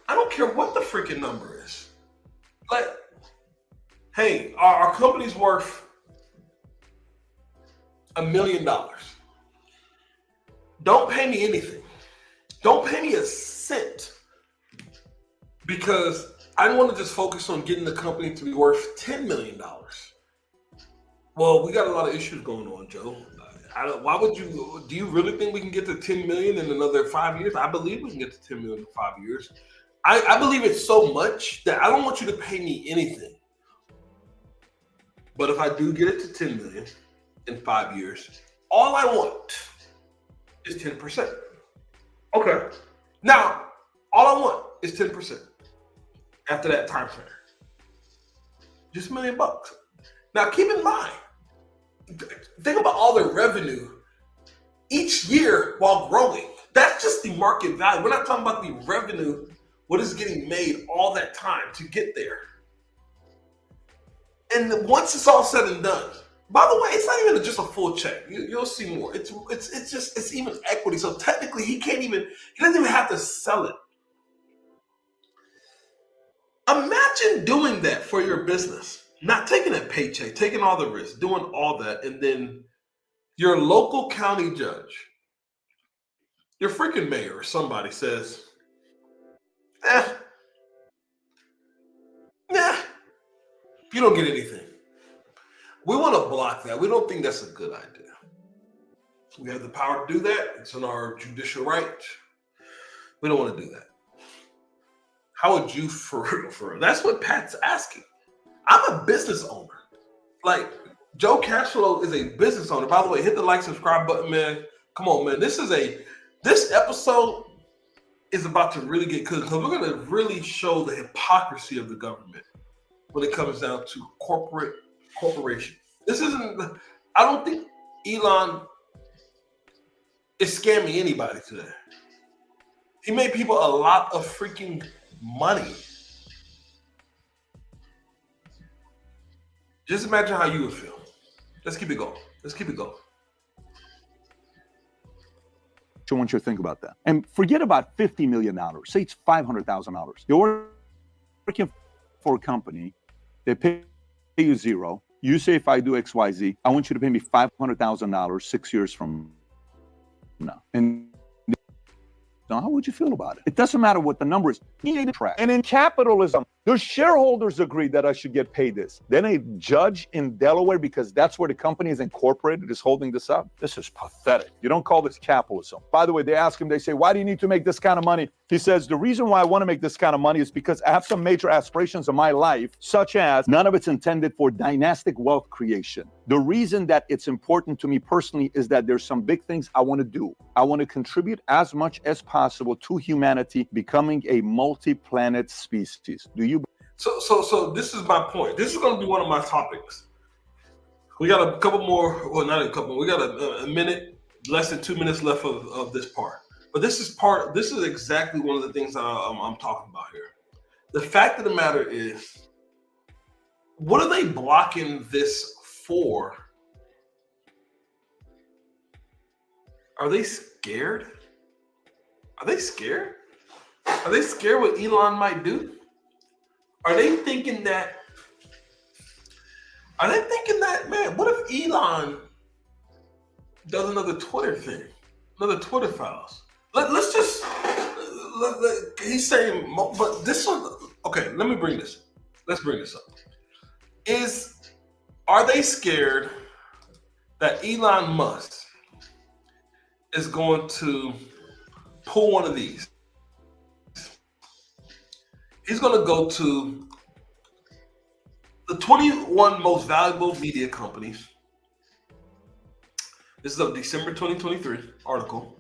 I don't care what the freaking number is. Like, hey, our company's worth $1 million. Don't pay me anything. Don't pay me a cent, because I want to just focus on getting the company to be worth $10 million. Well, we got a lot of issues going on, Joe. Why would you? Do you really think we can get to 10 million in another 5 years? I believe we can get to 10 million in 5 years. I believe it so much that I don't want you to pay me anything. But if I do get it to 10 million in 5 years, all I want is 10%. Okay. Now, all I want is 10% after that time frame. Just $1 million. Now, keep in mind, think about all the revenue each year while growing. That's just the market value. We're not talking about the revenue, what is getting made all that time to get there. And once it's all said and done, by the way, it's not even just a full check. You'll see more. It's even equity. So technically, he doesn't even have to sell it. Imagine doing that for your business, not taking a paycheck, taking all the risk, doing all that, and then your local county judge, your freaking mayor or somebody says, you don't get anything. We want to block that. We don't think that's a good idea. We have the power to do that. It's in our judicial right. We don't want to do that. How would you, for real? That's what Pat's asking. I'm a business owner. Like, Joe Cashflow is a business owner. By the way, hit the like, subscribe button, man. Come on, man. This episode is about to really get good, because we're going to really show the hypocrisy of the government when it comes down to corporation. I don't think Elon is scamming anybody today. He made people a lot of freaking money. Just imagine how you would feel. Let's keep it going. I want you to think about that. And forget about $50 million. Say it's $500,000. You're working for a company. They pay you zero. You say, if I do X, Y, Z, I want you to pay me $500,000 6 years from now. And now, how would you feel about it? It doesn't matter what the number is. And in capitalism, The shareholders agreed that I should get paid this. Then a judge in Delaware, because that's where the company is incorporated, is holding this up. This is pathetic. You don't call this capitalism. By the way, they ask him, they say, why do you need to make this kind of money? He says, the reason why I want to make this kind of money is because I have some major aspirations in my life, such as none of it's intended for dynastic wealth creation. The reason that it's important to me personally is that there's some big things I want to do. I want to contribute as much as possible to humanity becoming a multi-planet species. Do you? So this is my point. This is going to be one of my topics. We got a couple more, well, not a couple. We got a minute, less than 2 minutes left of this part. But this is exactly one of the things that I'm talking about here. The fact of the matter is, what are they blocking this for? Are they scared? Are they scared? Are they scared what Elon might do? Are they thinking that, man, what if Elon does another Twitter thing, another Twitter files? He's saying, but this one, okay, let me bring this. Let's bring this up. Are they scared that Elon Musk is going to pull one of these? He's going to go to the 21 most valuable media companies. This is a December 2023 article.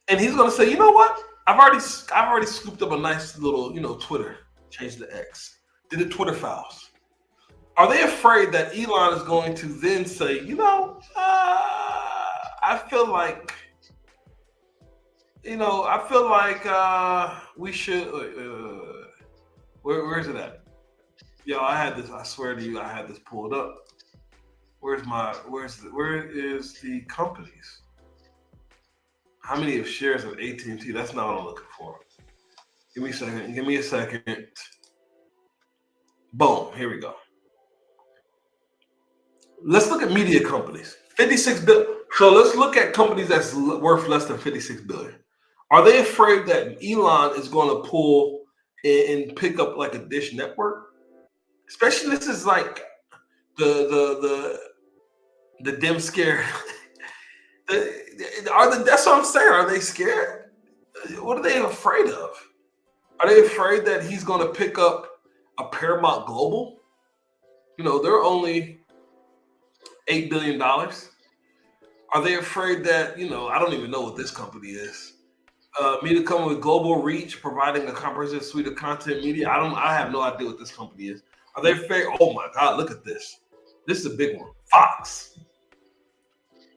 And he's going to say, you know what? I've already scooped up a nice little, Twitter, changed the X, did the Twitter files. Are they afraid that Elon is going to then say, I feel like we should, where is it at? Yo, I had this, I swear to you, I had this pulled up. Where is the companies? How many of shares of AT&T? That's not what I'm looking for. Give me a second. Boom, here we go. Let's look at media companies. 56 billion. So let's look at companies that's worth less than 56 billion. Are they afraid that Elon is going to pull and pick up like a Dish Network? Especially this is like the dim scare. That's what I'm saying. Are they scared? What are they afraid of? Are they afraid that he's going to pick up a Paramount Global? They're only $8 billion. Are they afraid that, I don't even know what this company is. Me to come with global reach, providing a comprehensive suite of content media. I have no idea what this company is. Are they afraid? Oh my God, look at this. This is a big one. Fox.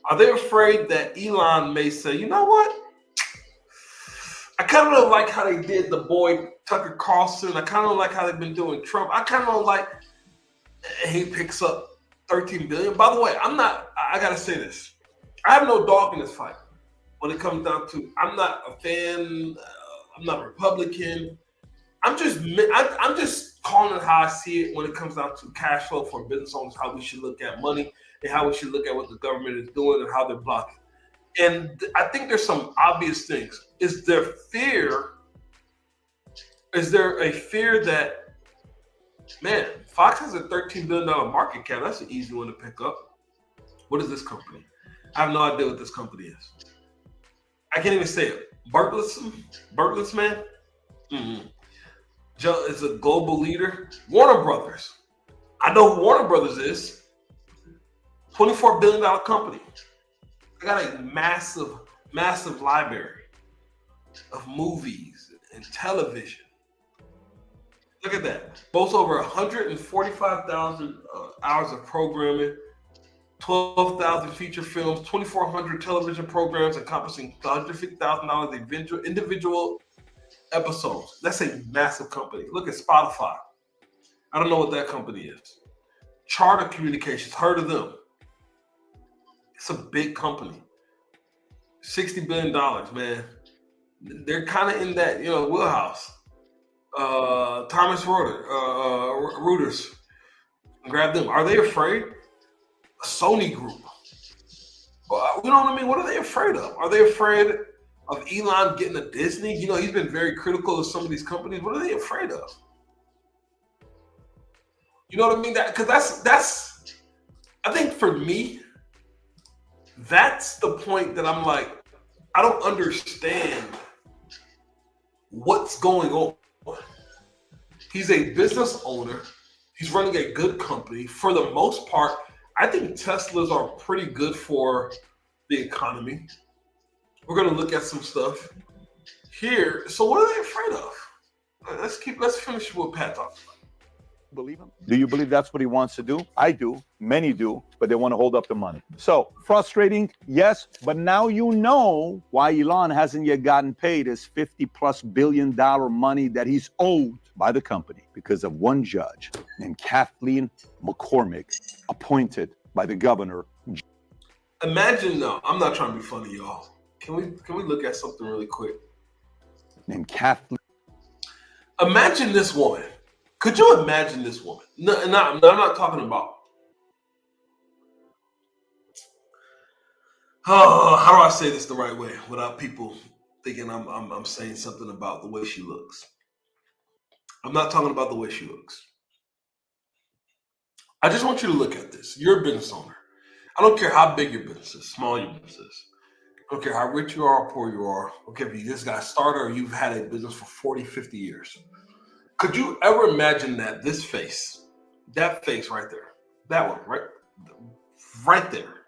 Are they afraid that Elon may say, you know what? I kind of don't like how they did the boy Tucker Carlson. I kind of don't like how they've been doing Trump. I kind of don't like he picks up 13 billion. By the way, I got to say this. I have no dog in this fight. When it comes down to, I'm not a fan. I'm not a Republican. I'm just calling it how I see it when it comes down to cash flow for business owners, how we should look at money and how we should look at what the government is doing and how they're blocking. And I think there's some obvious things. Is there a fear that, man, Fox has a $13 billion market cap? That's an easy one to pick up. What is this company? I have no idea what this company is. I can't even say it. Bertelsmann? Mm-hmm. Is a global leader. Warner Brothers. I know who Warner Brothers is. $24 billion company. They got a massive, massive library of movies and television. Look at that. Boasts over 145,000 hours of programming, 12,000 feature films, 2,400 television programs encompassing $150,000 individual episodes. That's a massive company. Look at Spotify. I don't know what that company is. Charter Communications, heard of them? It's a big company. $60 billion, man. They're kind of in that, wheelhouse. Thomas Reuters. Grab them. Are they afraid? A Sony Group. You know what I mean? What are they afraid of? Are they afraid of Elon getting a Disney? He's been very critical of some of these companies. What are they afraid of? You know what I mean? Because that's I think for me, that's the point that I'm like, I don't understand what's going on. He's a business owner. He's running a good company. For the most part, I think Teslas are pretty good for the economy. We're going to look at some stuff here. So what are they afraid of? Let's finish what Pat talked about. Believe him? Do you believe that's what he wants to do? I do. Many do, but they want to hold up the money. So frustrating, yes, but now you know why Elon hasn't yet gotten paid his $50+ billion money that he's owed by the company because of one judge named Kathleen McCormick, appointed by the governor. Imagine, no, I'm not trying to be funny, y'all. Can we look at something really quick? Named Kathleen. Imagine this woman. Could you imagine this woman? No, I'm not talking about. Oh, how do I say this the right way without people thinking I'm saying something about the way she looks? I'm not talking about the way she looks. I just want you to look at this. You're a business owner. I don't care how big your business is, small your business is. I don't care how rich you are or poor you are. I don't care if you just got started or you've had a business for 40, 50 years. Could you ever imagine that that face right there, that one, right there.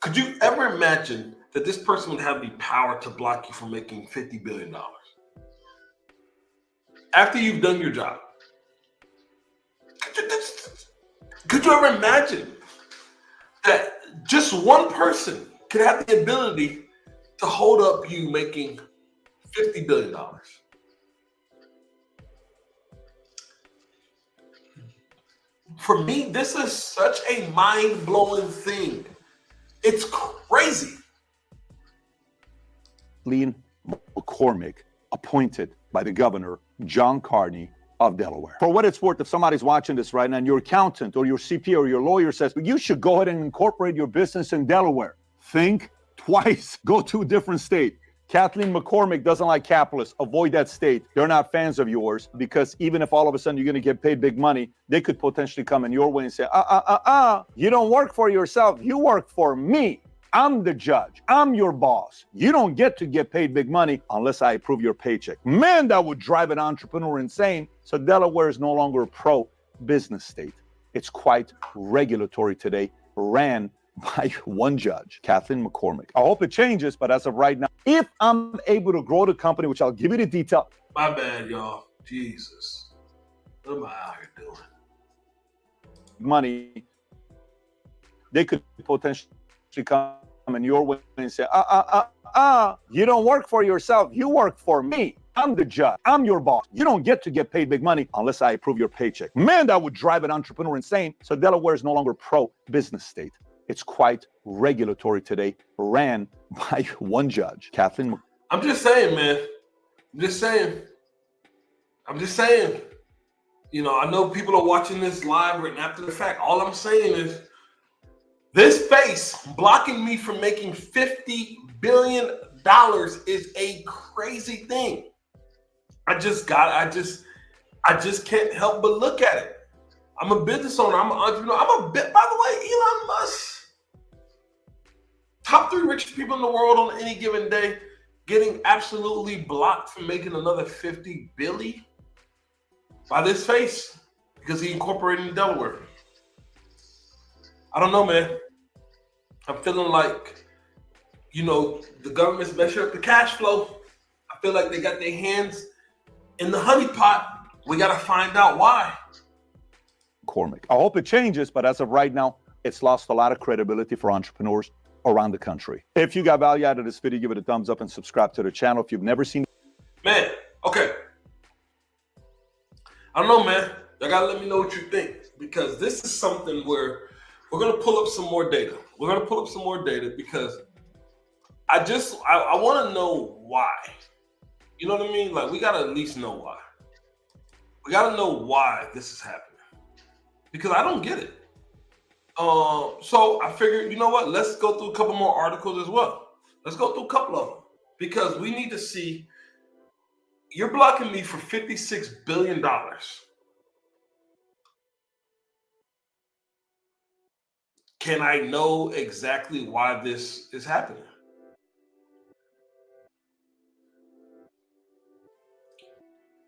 Could you ever imagine that this person would have the power to block you from making $50 billion after you've done your job? Could you ever imagine that just one person could have the ability to hold up you making $50 billion? For me, this is such a mind-blowing thing. It's crazy. Kathleen McCormick, appointed by the governor, John Carney of Delaware. For what it's worth, if somebody's watching this right now and your accountant or your CPA or your lawyer says, but you should go ahead and incorporate your business in Delaware, think twice. Go to a different state. Kathleen McCormick doesn't like capitalists. Avoid that state. They're not fans of yours, because even if all of a sudden you're going to get paid big money, they could potentially come in your way and say, you don't work for yourself. You work for me. I'm the judge. I'm your boss. You don't get to get paid big money unless I approve your paycheck. Man, that would drive an entrepreneur insane. So Delaware is no longer a pro-business state. It's quite regulatory today, ran by one judge, Kathleen McCormick. I hope it changes, but as of right now, if I'm able to grow the company, which I'll give you the detail. My bad, y'all. Jesus. What am I out here doing? Money, they could potentially come in your way and say, you don't work for yourself. You work for me. I'm the judge. I'm your boss. You don't get to get paid big money unless I approve your paycheck. Man, that would drive an entrepreneur insane. So Delaware is no longer a pro-business state. It's quite regulatory today, ran by one judge, Kathleen. I'm just saying, man. I'm just saying. You know, I know people are watching this live and after the fact. All I'm saying is this face blocking me from making $50 billion is a crazy thing. I just can't help but look at it. I'm a business owner. I'm an entrepreneur. By the way, Elon Musk, top 3 richest people in the world on any given day, getting absolutely blocked from making another $50 billion by this face because he incorporated in Delaware. I don't know, man. I'm feeling like, you know, the government's messing up the cash flow. I feel like they got their hands in the honey pot. We got to find out why. McCormick. I hope it changes, but as of right now, it's lost a lot of credibility for entrepreneurs around the country. If you got value out of this video, give it a thumbs up and subscribe to the channel. If you've never seen. Man, okay. I don't know, man. Y'all got to let me know what you think, because this is something where we're going to pull up some more data. We're going to pull up some more data because I want to know why. You know what I mean? Like, we got to at least know why. We got to know why this is happening, because I don't get it. So I figured, you know what? Let's go through a couple more articles as well. Let's go through a couple of them, because we need to see. You're blocking me for $56 billion. can I know exactly why this is happening?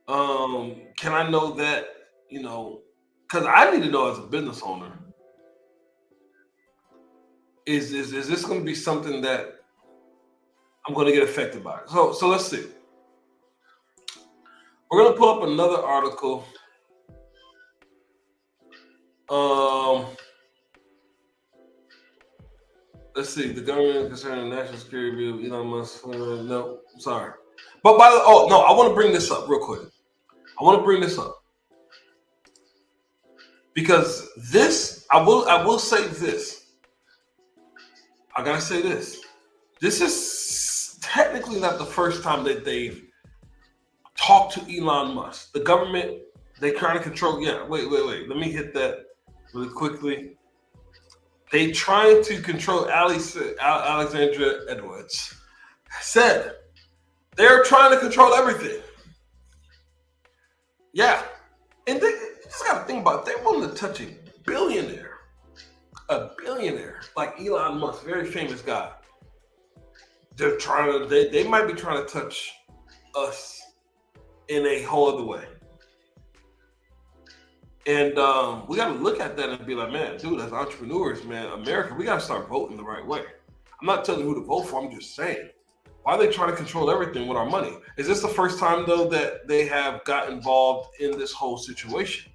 Can I know that, because I need to know as a business owner, is this going to be something that I'm going to get affected by? So let's see. We're going to pull up another article. Let's see. The government concerning national security review of Elon Musk. No, I'm sorry. But I want to bring this up real quick. I want to bring this up because this, I will say this. I gotta say this. This is technically not the first time that they've talked to Elon Musk. The government, they trying to control. Yeah, wait. Let me hit that really quickly. They trying to control Alexandria Edwards. Said they're trying to control everything. Yeah, and they just got to think about it. They want to touch a billionaire like Elon Musk, very famous guy. They're trying to. They might be trying to touch us in a whole other way. And we got to look at that and be like, man, dude, as entrepreneurs, man, America, we got to start voting the right way. I'm not telling you who to vote for. I'm just saying, why are they trying to control everything with our money? Is this the first time, though, that they have got involved in this whole situation?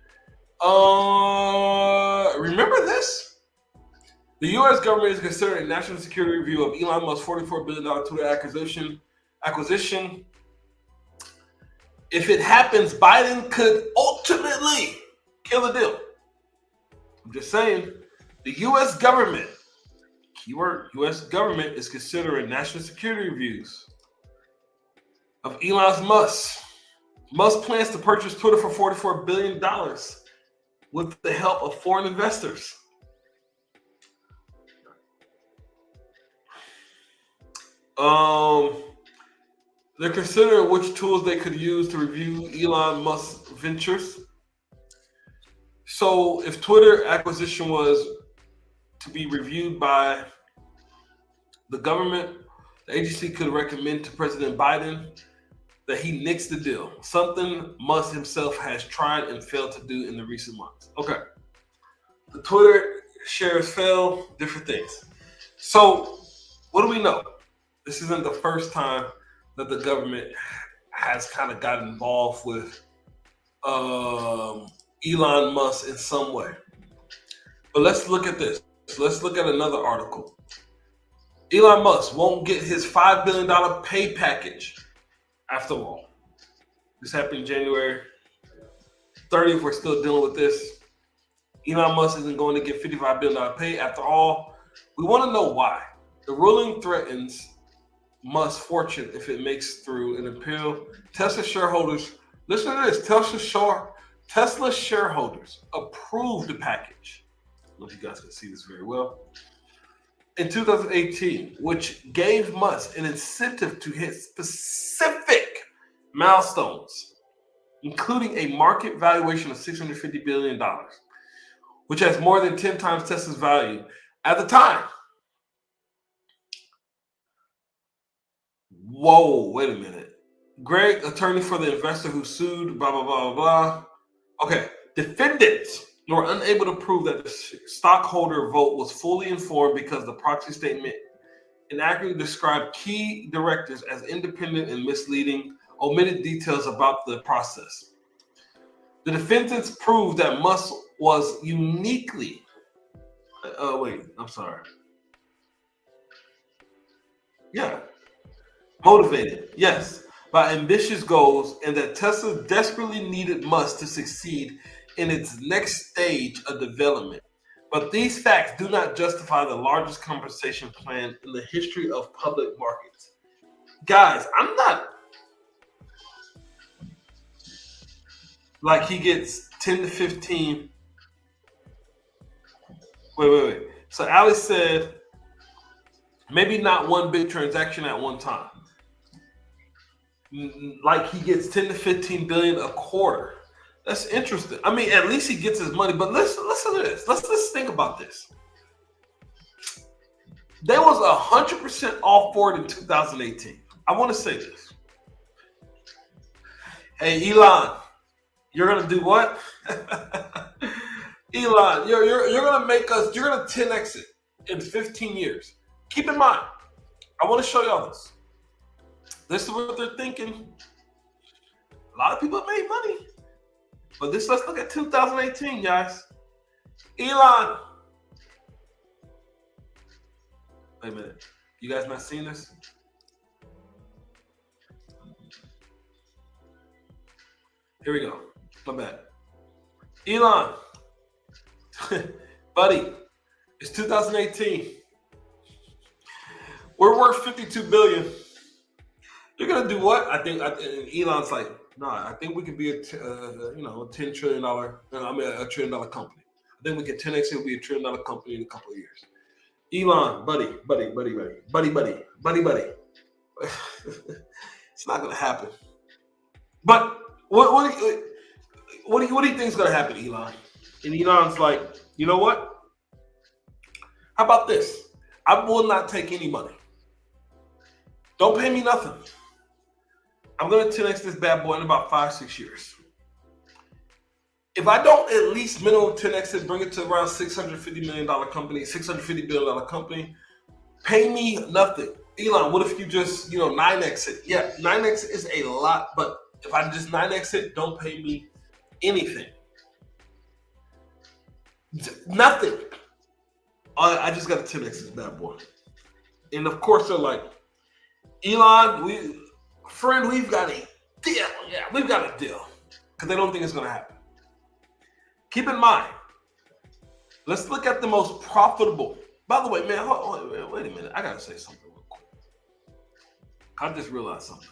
Remember this? The U.S. government is considering a national security review of Elon Musk's $44 billion Twitter acquisition. If it happens, Biden could ultimately kill the deal. I'm just saying, the U.S. government, keyword U.S. government, is considering national security reviews of Elon Musk. Musk plans to purchase Twitter for $44 billion with the help of foreign investors. They're considering which tools they could use to review Elon Musk's ventures. So if Twitter acquisition was to be reviewed by the government, the agency could recommend to President Biden that he nix the deal, something Musk himself has tried and failed to do in the recent months. Okay. The Twitter shares fell, different things. So what do we know? This isn't the first time that the government has kind of got involved with Elon Musk in some way. But let's look at this. Let's look at another article. Elon Musk won't get his $5 billion pay package after all. This happened January 30th. We're still dealing with this. Elon Musk isn't going to get $55 billion pay after all. We want to know why. The ruling threatens Musk's fortune if it makes through an appeal. Tesla shareholders, listen to this. Tesla shareholders approved the package. I don't know if you guys can see this very well. In 2018, which gave Musk an incentive to hit specific milestones, including a market valuation of $650 billion, which has more than 10 times Tesla's value at the time. Whoa, wait a minute. Greg, attorney for the investor who sued, blah, blah, blah, blah. Okay, defendants were unable to prove that the stockholder vote was fully informed because the proxy statement inaccurately described key directors as independent and misleading, omitted details about the process. The defendants proved that Musk was uniquely, motivated, yes, by ambitious goals, and that Tesla desperately needed Musk to succeed in its next stage of development. But these facts do not justify the largest compensation plan in the history of public markets. Guys, I'm not like he gets 10 to 15. Wait. So Alice said maybe not one big transaction at one time. Like he gets 10 to 15 billion a quarter. That's interesting. I mean, at least he gets his money. But listen to this. Let's think about this. They was 100% all for it in 2018. I want to say this. Hey, Elon, you're gonna do what? Elon, you're gonna make us. You're gonna 10x it in 15 years. Keep in mind, I want to show y'all this. This is what they're thinking. A lot of people made money, but let's look at 2018, guys. Elon. Wait a minute. You guys not seen this? Here we go. My bad. Elon. Buddy, it's 2018. We're worth 52 billion. You're gonna do what? I think Elon's like, no, I think we could be a $10 trillion, a $1 trillion company. I think we can 10x it, be a $1 trillion company in a couple of years. Elon, buddy. It's not gonna happen. But what do you think is gonna happen, Elon? And Elon's like, you know what? How about this? I will not take any money. Don't pay me nothing. I'm gonna 10x this bad boy in about 5-6 years. If I don't at least minimum 10x it, bring it to around $650 million company, $650 billion company, pay me nothing. Elon, what if you just 9x it? Yeah, 9x is a lot, but if I just 9x it, don't pay me anything. Nothing. I just got to 10x this bad boy. And of course they're like, Elon, we've got a deal. Yeah, we've got a deal. Because they don't think it's going to happen. Keep in mind, let's look at the most profitable. By the way, man, wait a minute. I got to say something real quick. I just realized something.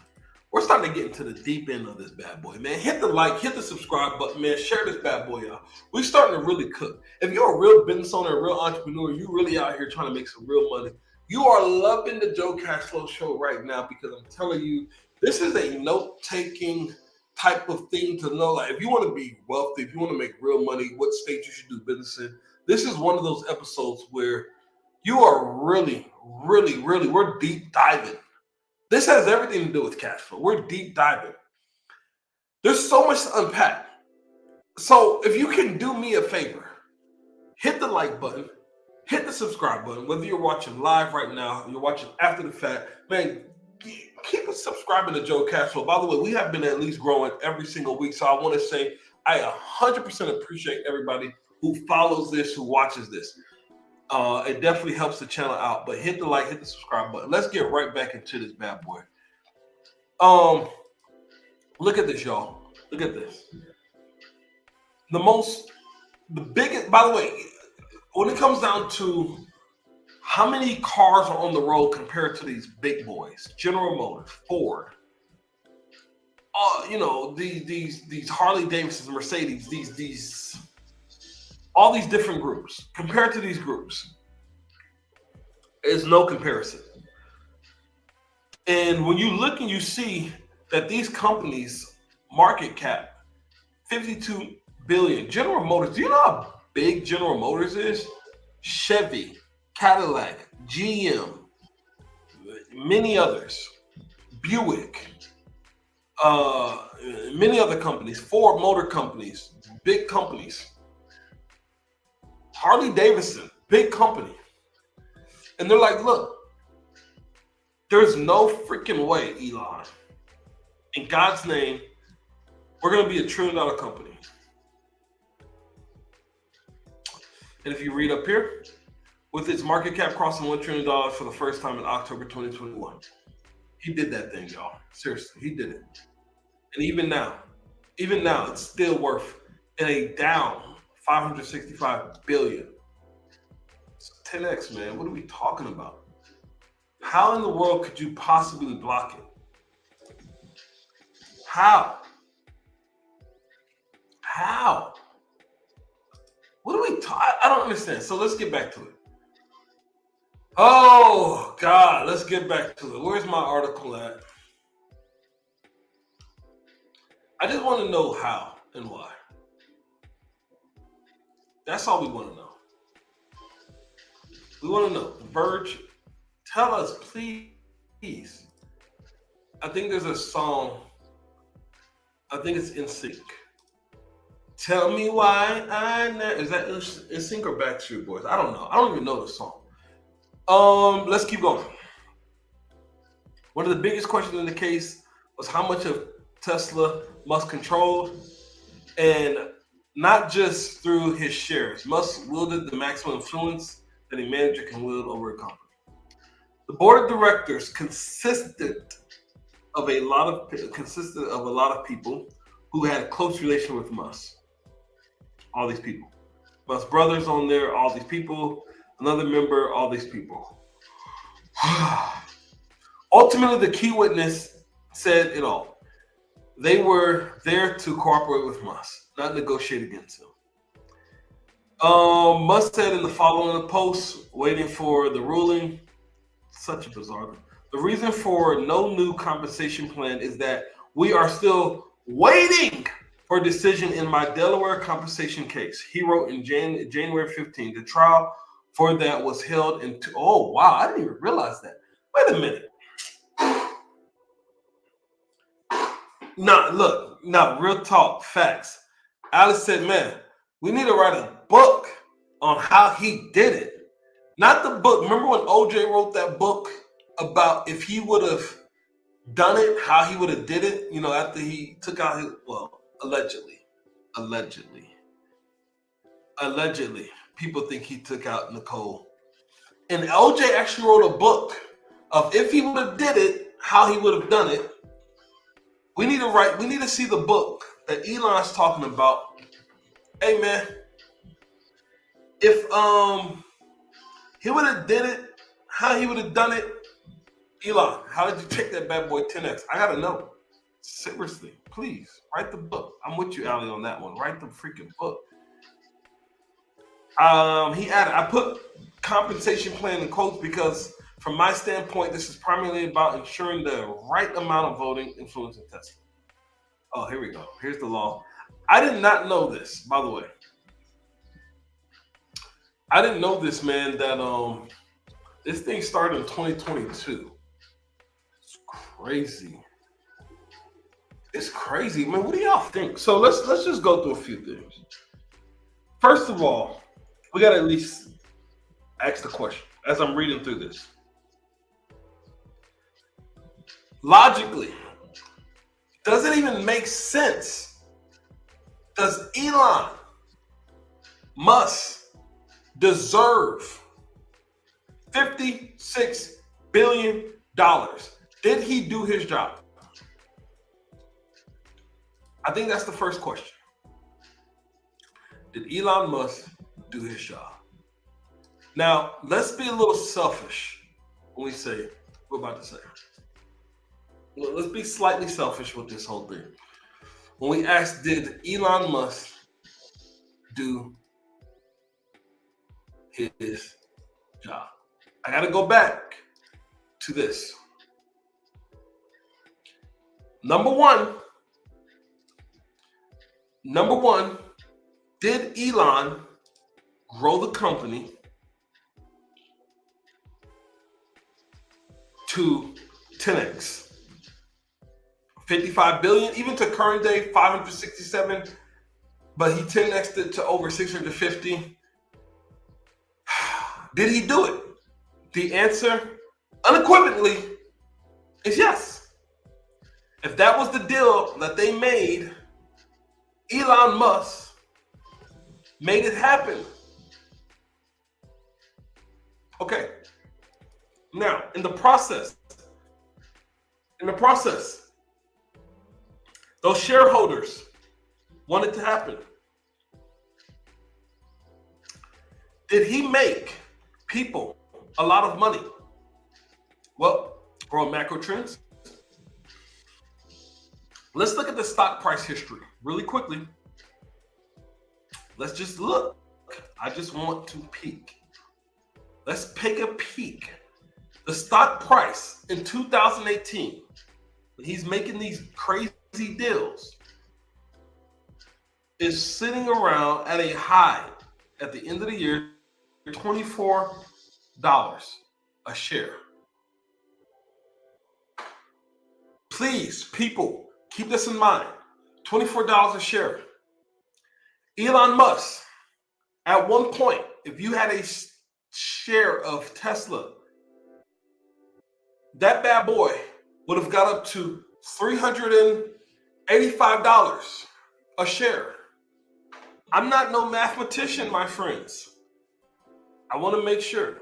We're starting to get into the deep end of this bad boy, man. Hit the like, hit the subscribe button, man. Share this bad boy, y'all. We're starting to really cook. If you're a real business owner, a real entrepreneur, you really out here trying to make some real money, you are loving the Joe Cashflow Show right now, because I'm telling you, this is a note-taking type of thing to know. Like, if you want to be wealthy, if you want to make real money, what state you should do business in, this is one of those episodes where you are really, we're deep diving. This has everything to do with cash flow. We're deep diving. There's so much to unpack. So if you can do me a favor, hit the like button, hit the subscribe button, whether you're watching live right now, you're watching after the fact, man, keep subscribing to Joe Cashflow. By the way, we have been at least growing every single week. So I want to say I 100% appreciate everybody who follows this, who watches this. It definitely helps the channel out. But hit the like, hit the subscribe button. Let's get right back into this bad boy. Look at this, y'all. Look at this. The biggest, by the way, when it comes down to how many cars are on the road compared to these big boys, General Motors, Ford, these Harley Davidsons, Mercedes, these all these different groups, compared to these groups, is no comparison. And when you look and you see that these companies market cap 52 billion. General Motors, do you know how big General Motors is? Chevy, Cadillac, GM, many others, Buick, many other companies, Ford Motor Companies, big companies, Harley Davidson, big company. And they're like, look, there's no freaking way, Elon, in God's name, we're going to be $1 trillion company. And if you read up here, with its market cap crossing $1 trillion for the first time in October 2021. He did that thing, y'all. Seriously, he did it. And even now, it's still worth in a down $565 billion. It's 10x, man. What are we talking about? How in the world could you possibly block it? How? What are we talking? I don't understand. So let's get back to it. Oh, God, let's get back to it. Where's my article at? I just want to know how and why. That's all we want to know. We want to know. The Verge Tell us, please. I think there's a song. I think it's In Sync. Tell me why I never. Is that In Sync or Backstreet Boys? I don't know. I don't even know the song. Let's keep going. One of the biggest questions in the case was how much of Tesla Musk controlled, and not just through his shares. Musk wielded the maximum influence that a manager can wield over a company. The board of directors consisted of a lot of people who had a close relation with Musk. All these people. Musk's brothers on there, all these people, another member, all these people. Ultimately, the key witness said it all. They were there to cooperate with Musk, not negotiate against him. Musk said in the following post, waiting for the ruling, such a bizarre thing. The reason for no new compensation plan is that we are still waiting for a decision in my Delaware compensation case. He wrote in January 15. The trial for that was held in. Oh, wow. I didn't even realize that. Wait a minute. Real talk, facts. Alice said, man, we need to write a book on how he did it. Not the book. Remember when OJ wrote that book about if he would have done it, how he would have did it, after he took out his, allegedly, people think he took out Nicole. And OJ actually wrote a book of if he would have did it, how he would have done it. We need to see the book that Elon's talking about. Hey man, if he would have did it, how he would have done it. Elon, how did you take that bad boy 10x? I gotta know. Seriously, please write the book. I'm with you, Ali, on that one. Write the freaking book. He added, I put compensation plan in quotes because from my standpoint, this is primarily about ensuring the right amount of voting influence in Tesla. Oh, here we go. Here's the law. I did not know this, by the way. I didn't know this, man, that this thing started in 2022. It's crazy. It's crazy, man. What do y'all think? So let's just go through a few things. First of all, we got to at least ask the question as I'm reading through this. Logically, does it even make sense? Does Elon Musk deserve $56 billion? Did he do his job? I think that's the first question. Did Elon Musk do his job? Now, let's be a little selfish when we say what we're about to say. Let's be slightly selfish with this whole thing. When we ask, did Elon Musk do his job? I got to go back to this. Number one, did Elon grow the company to 10x? 55 billion, even to current day 567, but he 10x'd it to over 650. Did he do it? The answer, unequivocally, is yes. If that was the deal that they made, Elon Musk made it happen. Okay. Now, in the process, those shareholders want it to happen. Did he make people a lot of money? Well, for macro trends, let's look at the stock price history really quickly. Let's just look. I just want to peek. Let's take a peek. The stock price in 2018, when he's making these crazy deals, is sitting around at a high at the end of the year, $24 a share. Please, people, keep this in mind. $24 a share. Elon Musk, at one point, if you had a share of Tesla, that bad boy would have got up to $385 a share. I'm not no mathematician, my friends. I want to make sure.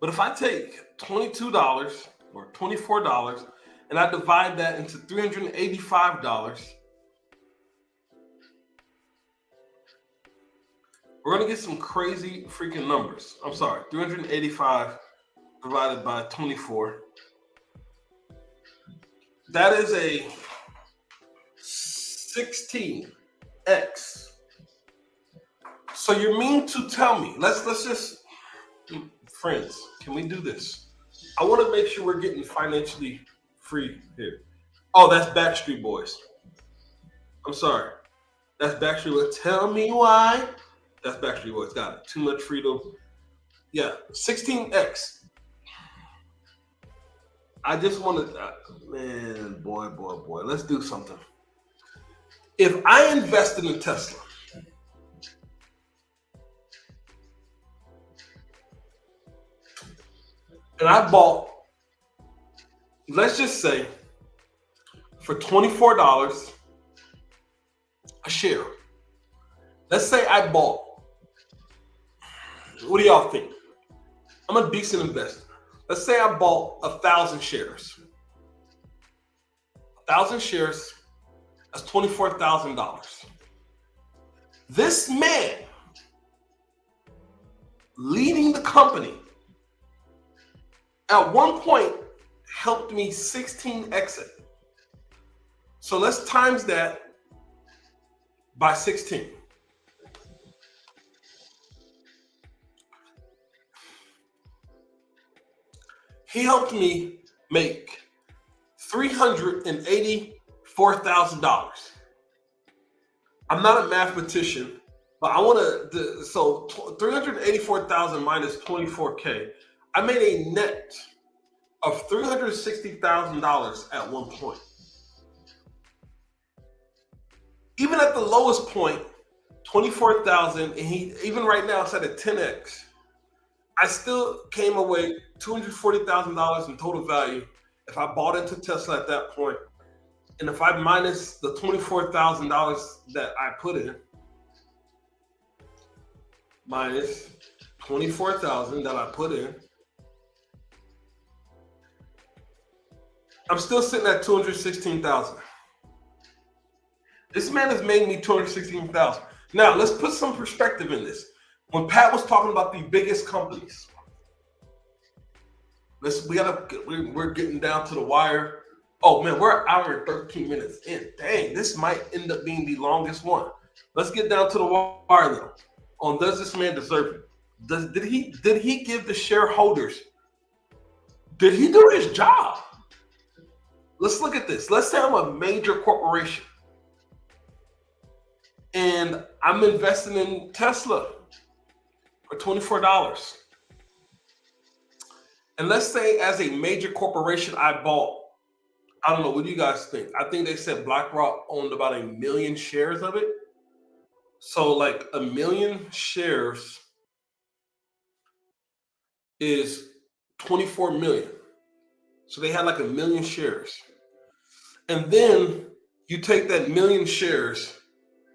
But if I take $22 or $24 and I divide that into $385, we're going to get some crazy freaking numbers. I'm sorry, 385 divided by 24. That is a 16x. So you mean to tell me, let's just, friends, can we do this? I want to make sure we're getting financially free here. Oh, that's Backstreet Boys. I'm sorry. That's Backstreet Boys. Tell me why. That's Backstreet Boys. Got it. Too much freedom. Yeah, 16x. I just want to, man, boy. Let's do something. If I invested in Tesla, and I bought, let's just say, for $24 a share. Let's say I bought, what do y'all think? I'm a decent investor. Let's say I bought 1,000 shares. 1,000 shares, that's $24,000. This man leading the company at one point helped me 16x it. So let's times that by 16. He helped me make $384,000. I'm not a mathematician, but I want to, so 384,000 minus 24K. I made a net of $360,000 at one point. Even at the lowest point, 24,000, and he even right now it's at a 10x. I still came away $240,000 in total value if I bought into Tesla at that point. And if I minus the $24,000 that I put in, minus 24,000 that I put in, I'm still sitting at 216,000. This man has made me 216,000. Now let's put some perspective in this. When Pat was talking about the biggest companies, we're getting down to the wire. Oh man, we're an hour and 13 minutes in. Dang, this might end up being the longest one. Let's get down to the wire though. On does this man deserve it? Did he give the shareholders? Did he do his job? Let's look at this. Let's say I'm a major corporation and I'm investing in Tesla for $24. And let's say as a major corporation, I bought, I don't know, what do you guys think? I think they said BlackRock owned about 1 million shares of it. So like 1 million shares is 24 million. So they had like 1 million shares. And then you take that 1 million shares,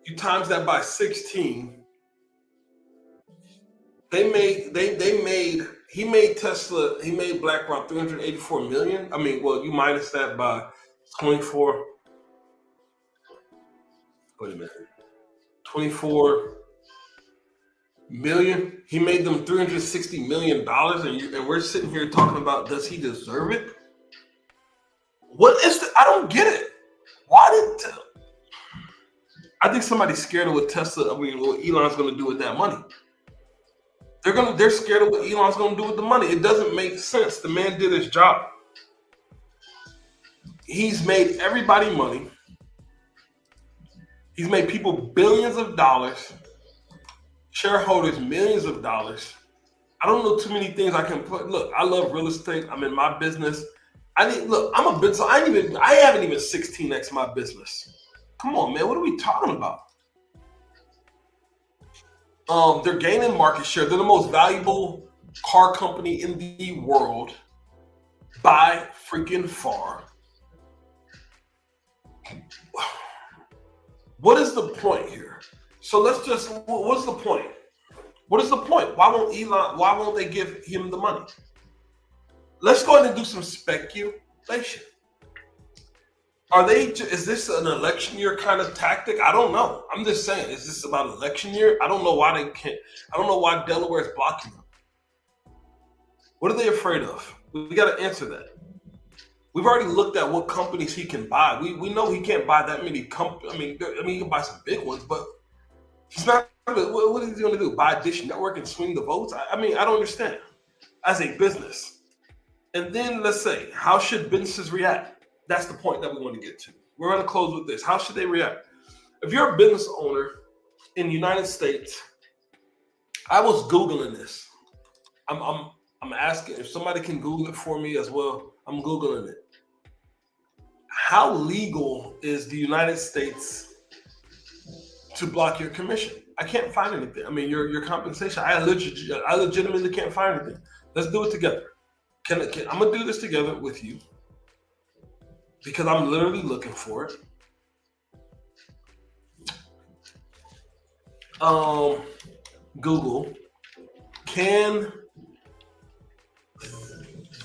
you times that by 16. He made Tesla, he made BlackRock 384 million. I mean, well, you minus that by 24. Wait a minute. 24 million. He made them $360 million. And we're sitting here talking about, does he deserve it? What is I don't get it. I think somebody's scared of what what Elon's going to do with that money. They're scared of what Elon's going to do with the money. It doesn't make sense. The man did his job. He's made everybody money. He's made people billions of dollars, shareholders millions of dollars. I don't know too many things I can put. Look, I love real estate. I'm in my business. I'm a business. I haven't even 16x my business. Come on, man. What are we talking about? They're gaining market share. They're the most valuable car company in the world by freaking far. What is the point here? So what's the point? What is the point? Why won't they give him the money? Let's go ahead and do some speculation. Is this an election year kind of tactic? I don't know. I'm just saying, is this about election year? I don't know why they can't. I don't know why Delaware is blocking them. What are they afraid of? We got to answer that. We've already looked at what companies he can buy. We know he can't buy that many companies. I mean, he can buy some big ones, but he's not. What is he going to do? Buy Dish Network and swing the votes? I mean, I don't understand. As a business. And then let's say, how should businesses react? That's the point that we want to get to. We're going to close with this. How should they react? If you're a business owner in the United States, I was Googling this. I'm asking if somebody can Google it for me as well. I'm Googling it. How legal is the United States to block your commission? I can't find anything. I mean, your compensation. I legitimately can't find anything. Let's do it together. I'm gonna do this together with you because I'm literally looking for it. Google, can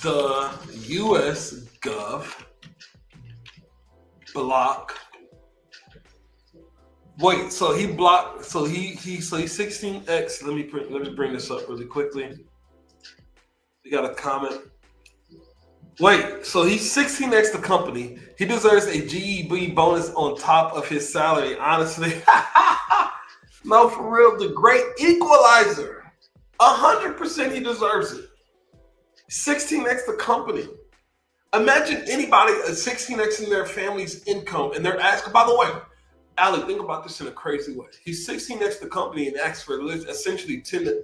the U.S. Gov block? Wait, so he blocked. So he's 16x. Let me bring this up really quickly. We got a comment. Wait, so he's 16x the company. He deserves a GEB bonus on top of his salary. Honestly, no, for real. The great equalizer. 100% he deserves it. 16x the company. Imagine anybody at 16x in their family's income, and they're asking. By the way, Ali, think about this in a crazy way. He's 16x the company and asks for essentially 10%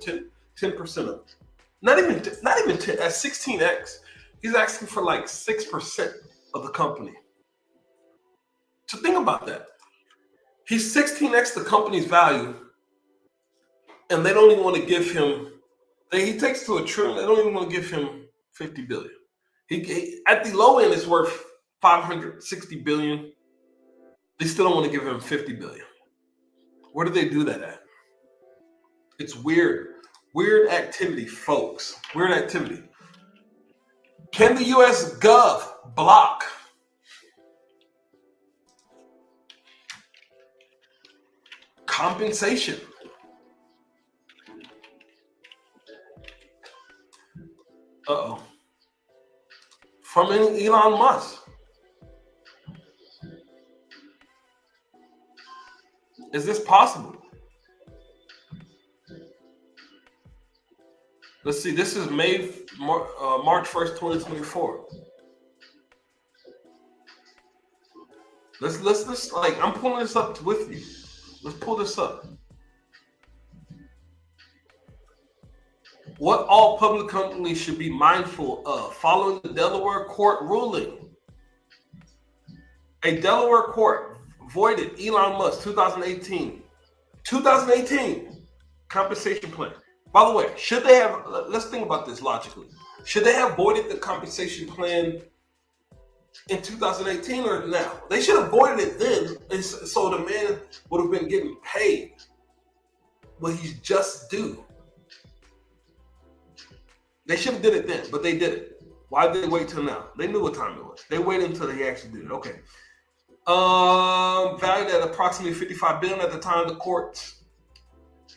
of it. Not even 10. At 16x, he's asking for like 6% of the company. So think about that. He's 16x the company's value, and they don't even want to give him. He takes to $1 trillion. They don't even want to give him $50 billion. He at the low end is worth $560 billion. They still don't want to give him $50 billion. Where do they do that at? It's weird. Weird activity, folks. Weird activity. Can the U.S. Gov block compensation? Uh-oh. From Elon Musk. Is this possible? Let's see. This is March 1st, 2024. Let's like I'm pulling this up with you. Let's pull this up. What all public companies should be mindful of following the Delaware court ruling. A Delaware court voided Elon Musk 2018 compensation plan. By the way, should they have, let's think about this logically. Should they have voided the compensation plan in 2018 or now? They should have voided it then, so the man would have been getting paid what he's just due. They should have did it then, but they did it. Why did they wait till now? They knew what time it was. They waited until he actually did it. Okay. Valued at approximately $55 billion at the time of the court.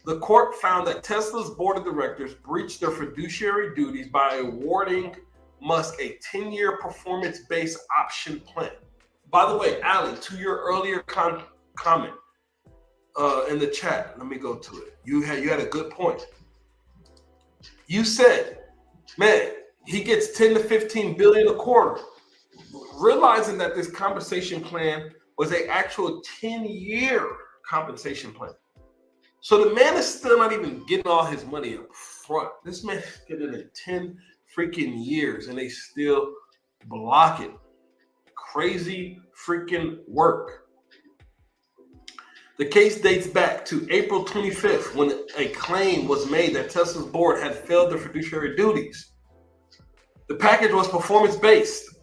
The court found that Tesla's board of directors breached their fiduciary duties by awarding Musk a 10-year performance-based option plan. By the way, Ali, to your earlier comment in the chat, let me go to it. You had a good point. You said, man, he gets 10 to 15 billion a quarter. Realizing that this compensation plan was an actual 10-year compensation plan. So the man is still not even getting all his money up front. This man is getting it in 10 freaking years, and they still block it. Crazy freaking work. The case dates back to April 25th when a claim was made that Tesla's board had failed their fiduciary duties. The package was performance-based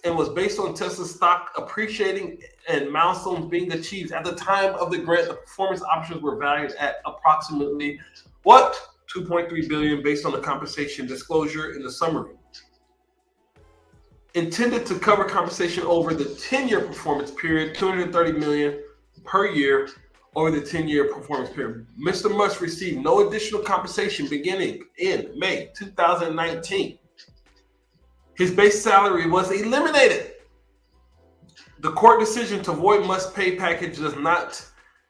and was based on Tesla's stock appreciating and milestones being achieved. At the time of the grant, the performance options were valued at approximately what? $2.3 billion based on the compensation disclosure in the summary. Intended to cover compensation over the 10-year performance period, $230 million per year over the 10-year performance period. Mr. Musk received no additional compensation beginning in May 2019. His base salary was eliminated. The court decision to void Musk's pay package does not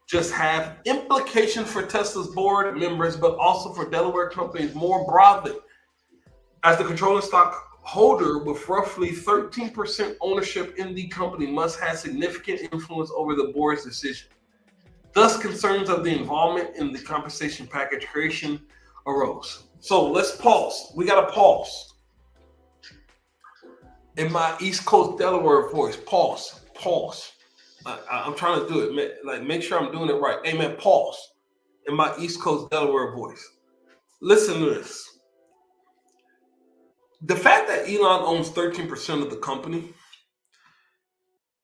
just have implications for Tesla's board members, but also for Delaware companies more broadly. As the controlling stockholder with roughly 13% ownership in the company, Musk has significant influence over the board's decision. Thus, concerns of the involvement in the compensation package creation arose. So let's pause. We got to pause. In my East Coast Delaware voice, pause. I'm trying to do it, man. Like, make sure I'm doing it right. Hey, man, pause. In my East Coast Delaware voice. Listen to this. The fact that Elon owns 13% of the company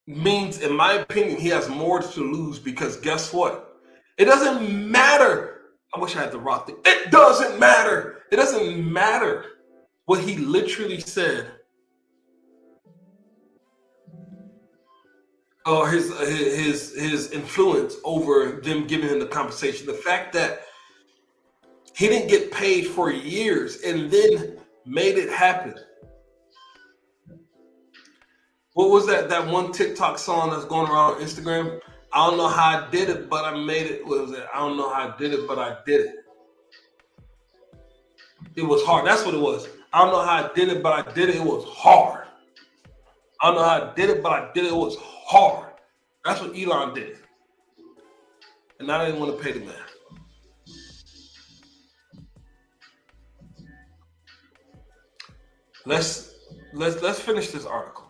means, in my opinion, he has more to lose because guess what? It doesn't matter. I wish I had the rock thing. It doesn't matter. It doesn't matter what he literally said. Or his influence over them giving him the compensation. The fact that he didn't get paid for years and then made it happen. What was that one TikTok song that's going around on Instagram? I don't know how I did it, but I made it. What was it? I don't know how I did it, but I did it. It was hard. That's what it was. I don't know how I did it, but I did it. It was hard. I don't know how I did it, but I did it. It was hard. That's what Elon did. And I didn't want to pay the man. Let's finish this article.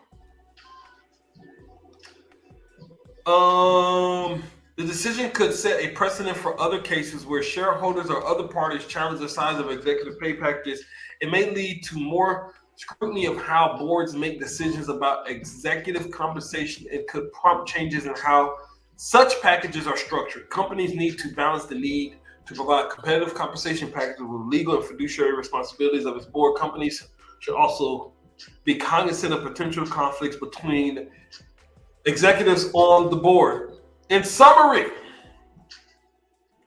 The decision could set a precedent for other cases where shareholders or other parties challenge the size of executive pay packages. It may lead to more scrutiny of how boards make decisions about executive compensation. It could prompt changes in how such packages are structured. Companies need to balance the need to provide competitive compensation packages with legal and fiduciary responsibilities of its board. Companies should also be cognizant of potential conflicts between executives on the board. In summary,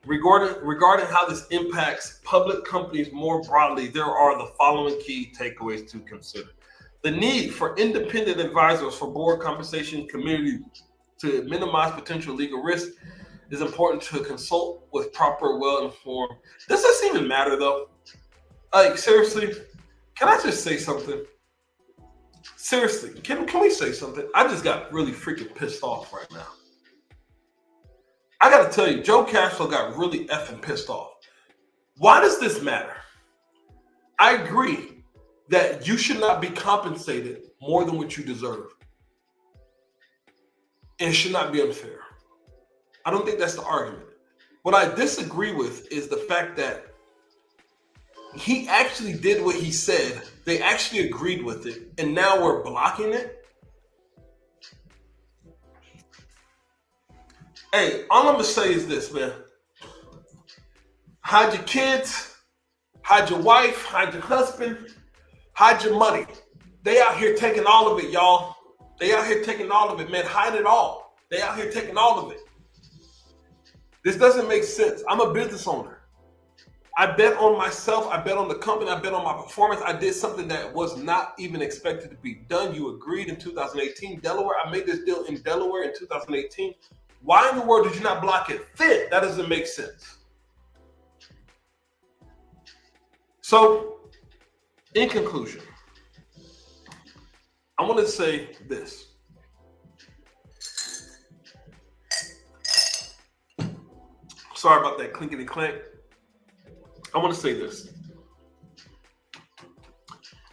regarding how this impacts public companies more broadly, there are the following key takeaways to consider. The need for independent advisors for board compensation community to minimize potential legal risk is important to consult with proper, well-informed. Does this even matter though? Like, seriously, can I just say something? Seriously, can we say something? I just got really freaking pissed off right now. I got to tell you, Joe Cashflow got really effing pissed off. Why does this matter? I agree that you should not be compensated more than what you deserve. And it should not be unfair. I don't think that's the argument. What I disagree with is the fact that he actually did what he said. They actually agreed with it. And now we're blocking it. Hey, all I'm going to say is this, man. Hide your kids, hide your wife, hide your husband, hide your money. They out here taking all of it, y'all. They out here taking all of it, man. Hide it all. They out here taking all of it. This doesn't make sense. I'm a business owner. I bet on myself. I bet on the company. I bet on my performance. I did something that was not even expected to be done. You agreed in 2018. Delaware, I made this deal in Delaware in 2018. Why in the world did you not block it then? That doesn't make sense. So, in conclusion, I want to say this. Sorry about that clinkety clank. I want to say this.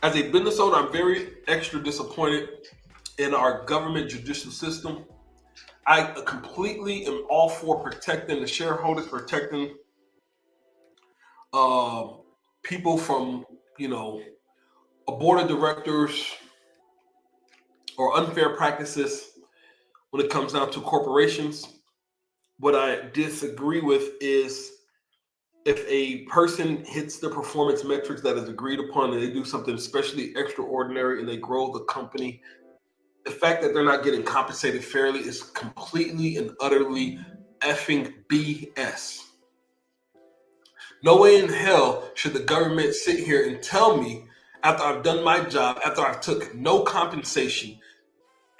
As a business owner, I'm very extra disappointed in our government judicial system. I completely am all for protecting the shareholders, protecting people from, a board of directors or unfair practices when it comes down to corporations. What I disagree with is if a person hits the performance metrics that is agreed upon and they do something especially extraordinary and they grow the company, the fact that they're not getting compensated fairly is completely and utterly effing BS. No way in hell should the government sit here and tell me after I've done my job, after I've took no compensation,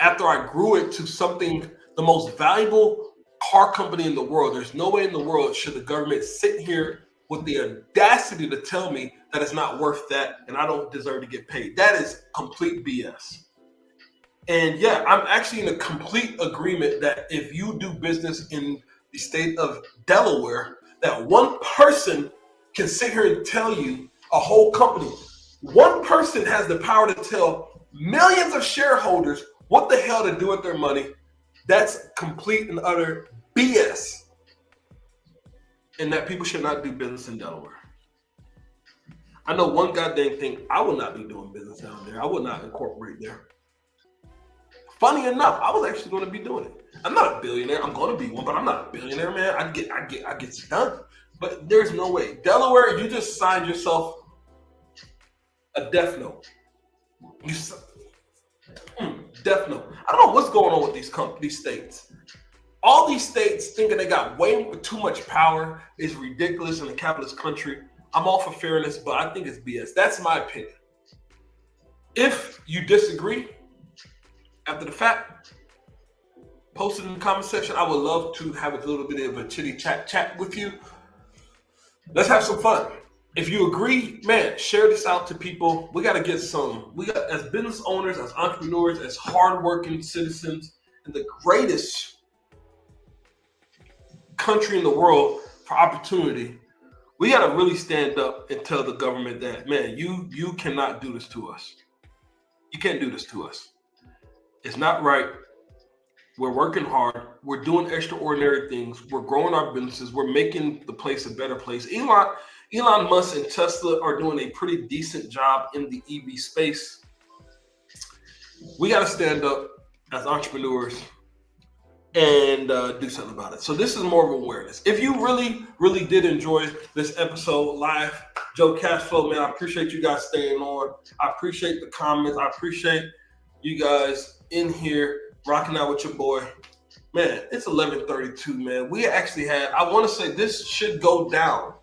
after I grew it to something, the most valuable car company in the world, there's no way in the world should the government sit here with the audacity to tell me that it's not worth that and I don't deserve to get paid. That is complete BS. And yeah, I'm actually in a complete agreement that if you do business in the state of Delaware, that one person can sit here and tell you a whole company. One person has the power to tell millions of shareholders what the hell to do with their money. That's complete and utter BS. And that people should not do business in Delaware. I know one goddamn thing, I will not be doing business down there. I will not incorporate there. Funny enough, I was actually going to be doing it. I'm not a billionaire. I'm going to be one, but I'm not a billionaire, man. I get it done. But there's no way. Delaware, you just signed yourself a death note. Death note. I don't know what's going on with these states. All these states thinking they got way too much power is ridiculous in a capitalist country. I'm all for fairness, but I think it's BS. That's my opinion. If you disagree, after the fact, post it in the comment section. I would love to have a little bit of a chitty chat with you. Let's have some fun. If you agree, man, share this out to people. We got to get as business owners, as entrepreneurs, as hardworking citizens in the greatest country in the world for opportunity, we got to really stand up and tell the government that, man, you cannot do this to us. You can't do this to us. It's not right. We're working hard. We're doing extraordinary things. We're growing our businesses. We're making the place a better place. Elon Musk and Tesla are doing a pretty decent job in the EV space. We got to stand up as entrepreneurs and do something about it. So this is more of awareness. If you really, really did enjoy this episode live, Joe Cashflow, man, I appreciate you guys staying on. I appreciate the comments. I appreciate you guys in here rocking out with your boy. Man, it's 11:32, man. We actually had, I want to say this should go down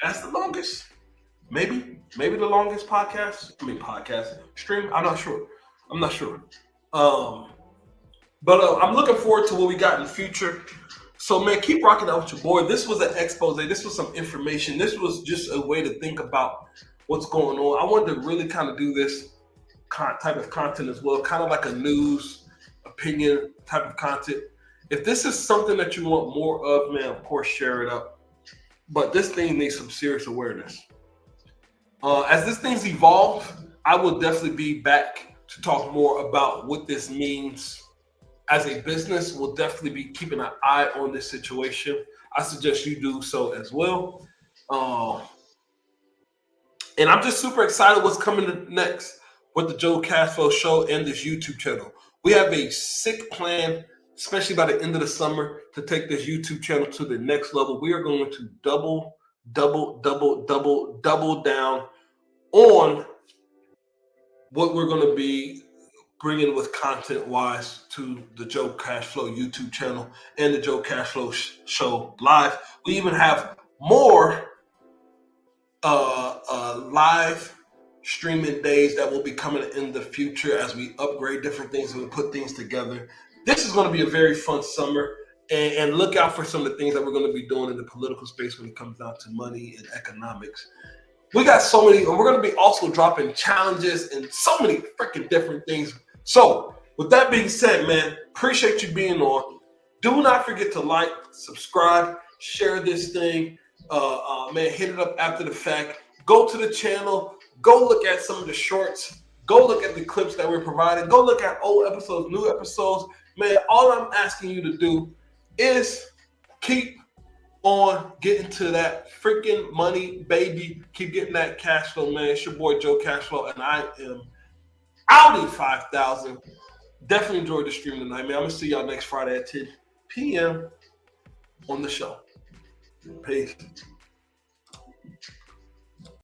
as the longest, maybe the longest podcast stream. I'm not sure. But I'm looking forward to what we got in the future. So, man, keep rocking out with your boy. This was an expose. This was some information. This was just a way to think about what's going on. I wanted to really kind of do this type of content as well, kind of like a news opinion type of content. If this is something that you want more of, man, of course, share it up. But this thing needs some serious awareness. As this thing's evolved, I will definitely be back to talk more about what this means as a business. We'll definitely be keeping an eye on this situation. I suggest you do so as well. And I'm just super excited what's coming next with the Joe Cashflow Show and this YouTube channel. We have a sick plan, especially by the end of the summer, to take this YouTube channel to the next level. We are going to double down on what we're going to be bringing with content-wise to the Joe Cashflow YouTube channel and the Joe Cashflow Show live. We even have more live streaming days that will be coming in the future as we upgrade different things and we put things together. This is going to be a very fun summer, and look out for some of the things that we're going to be doing in the political space when it comes down to money and economics. We got so many, and we're going to be also dropping challenges and so many freaking different things. So with that being said, man, appreciate you being on. Do not forget to like, subscribe, share this thing. Man, hit it up after the fact. Go to the channel, Go look at some of the shorts. Go look at the clips that we're providing. Go look at old episodes, new episodes. Man, all I'm asking you to do is keep on getting to that freaking money, baby. Keep getting that cash flow, man. It's your boy Joe Cashflow, and I am Audi 5000. Definitely enjoyed the stream tonight, man. I'm gonna see y'all next Friday at 10 p.m. on the show. Peace.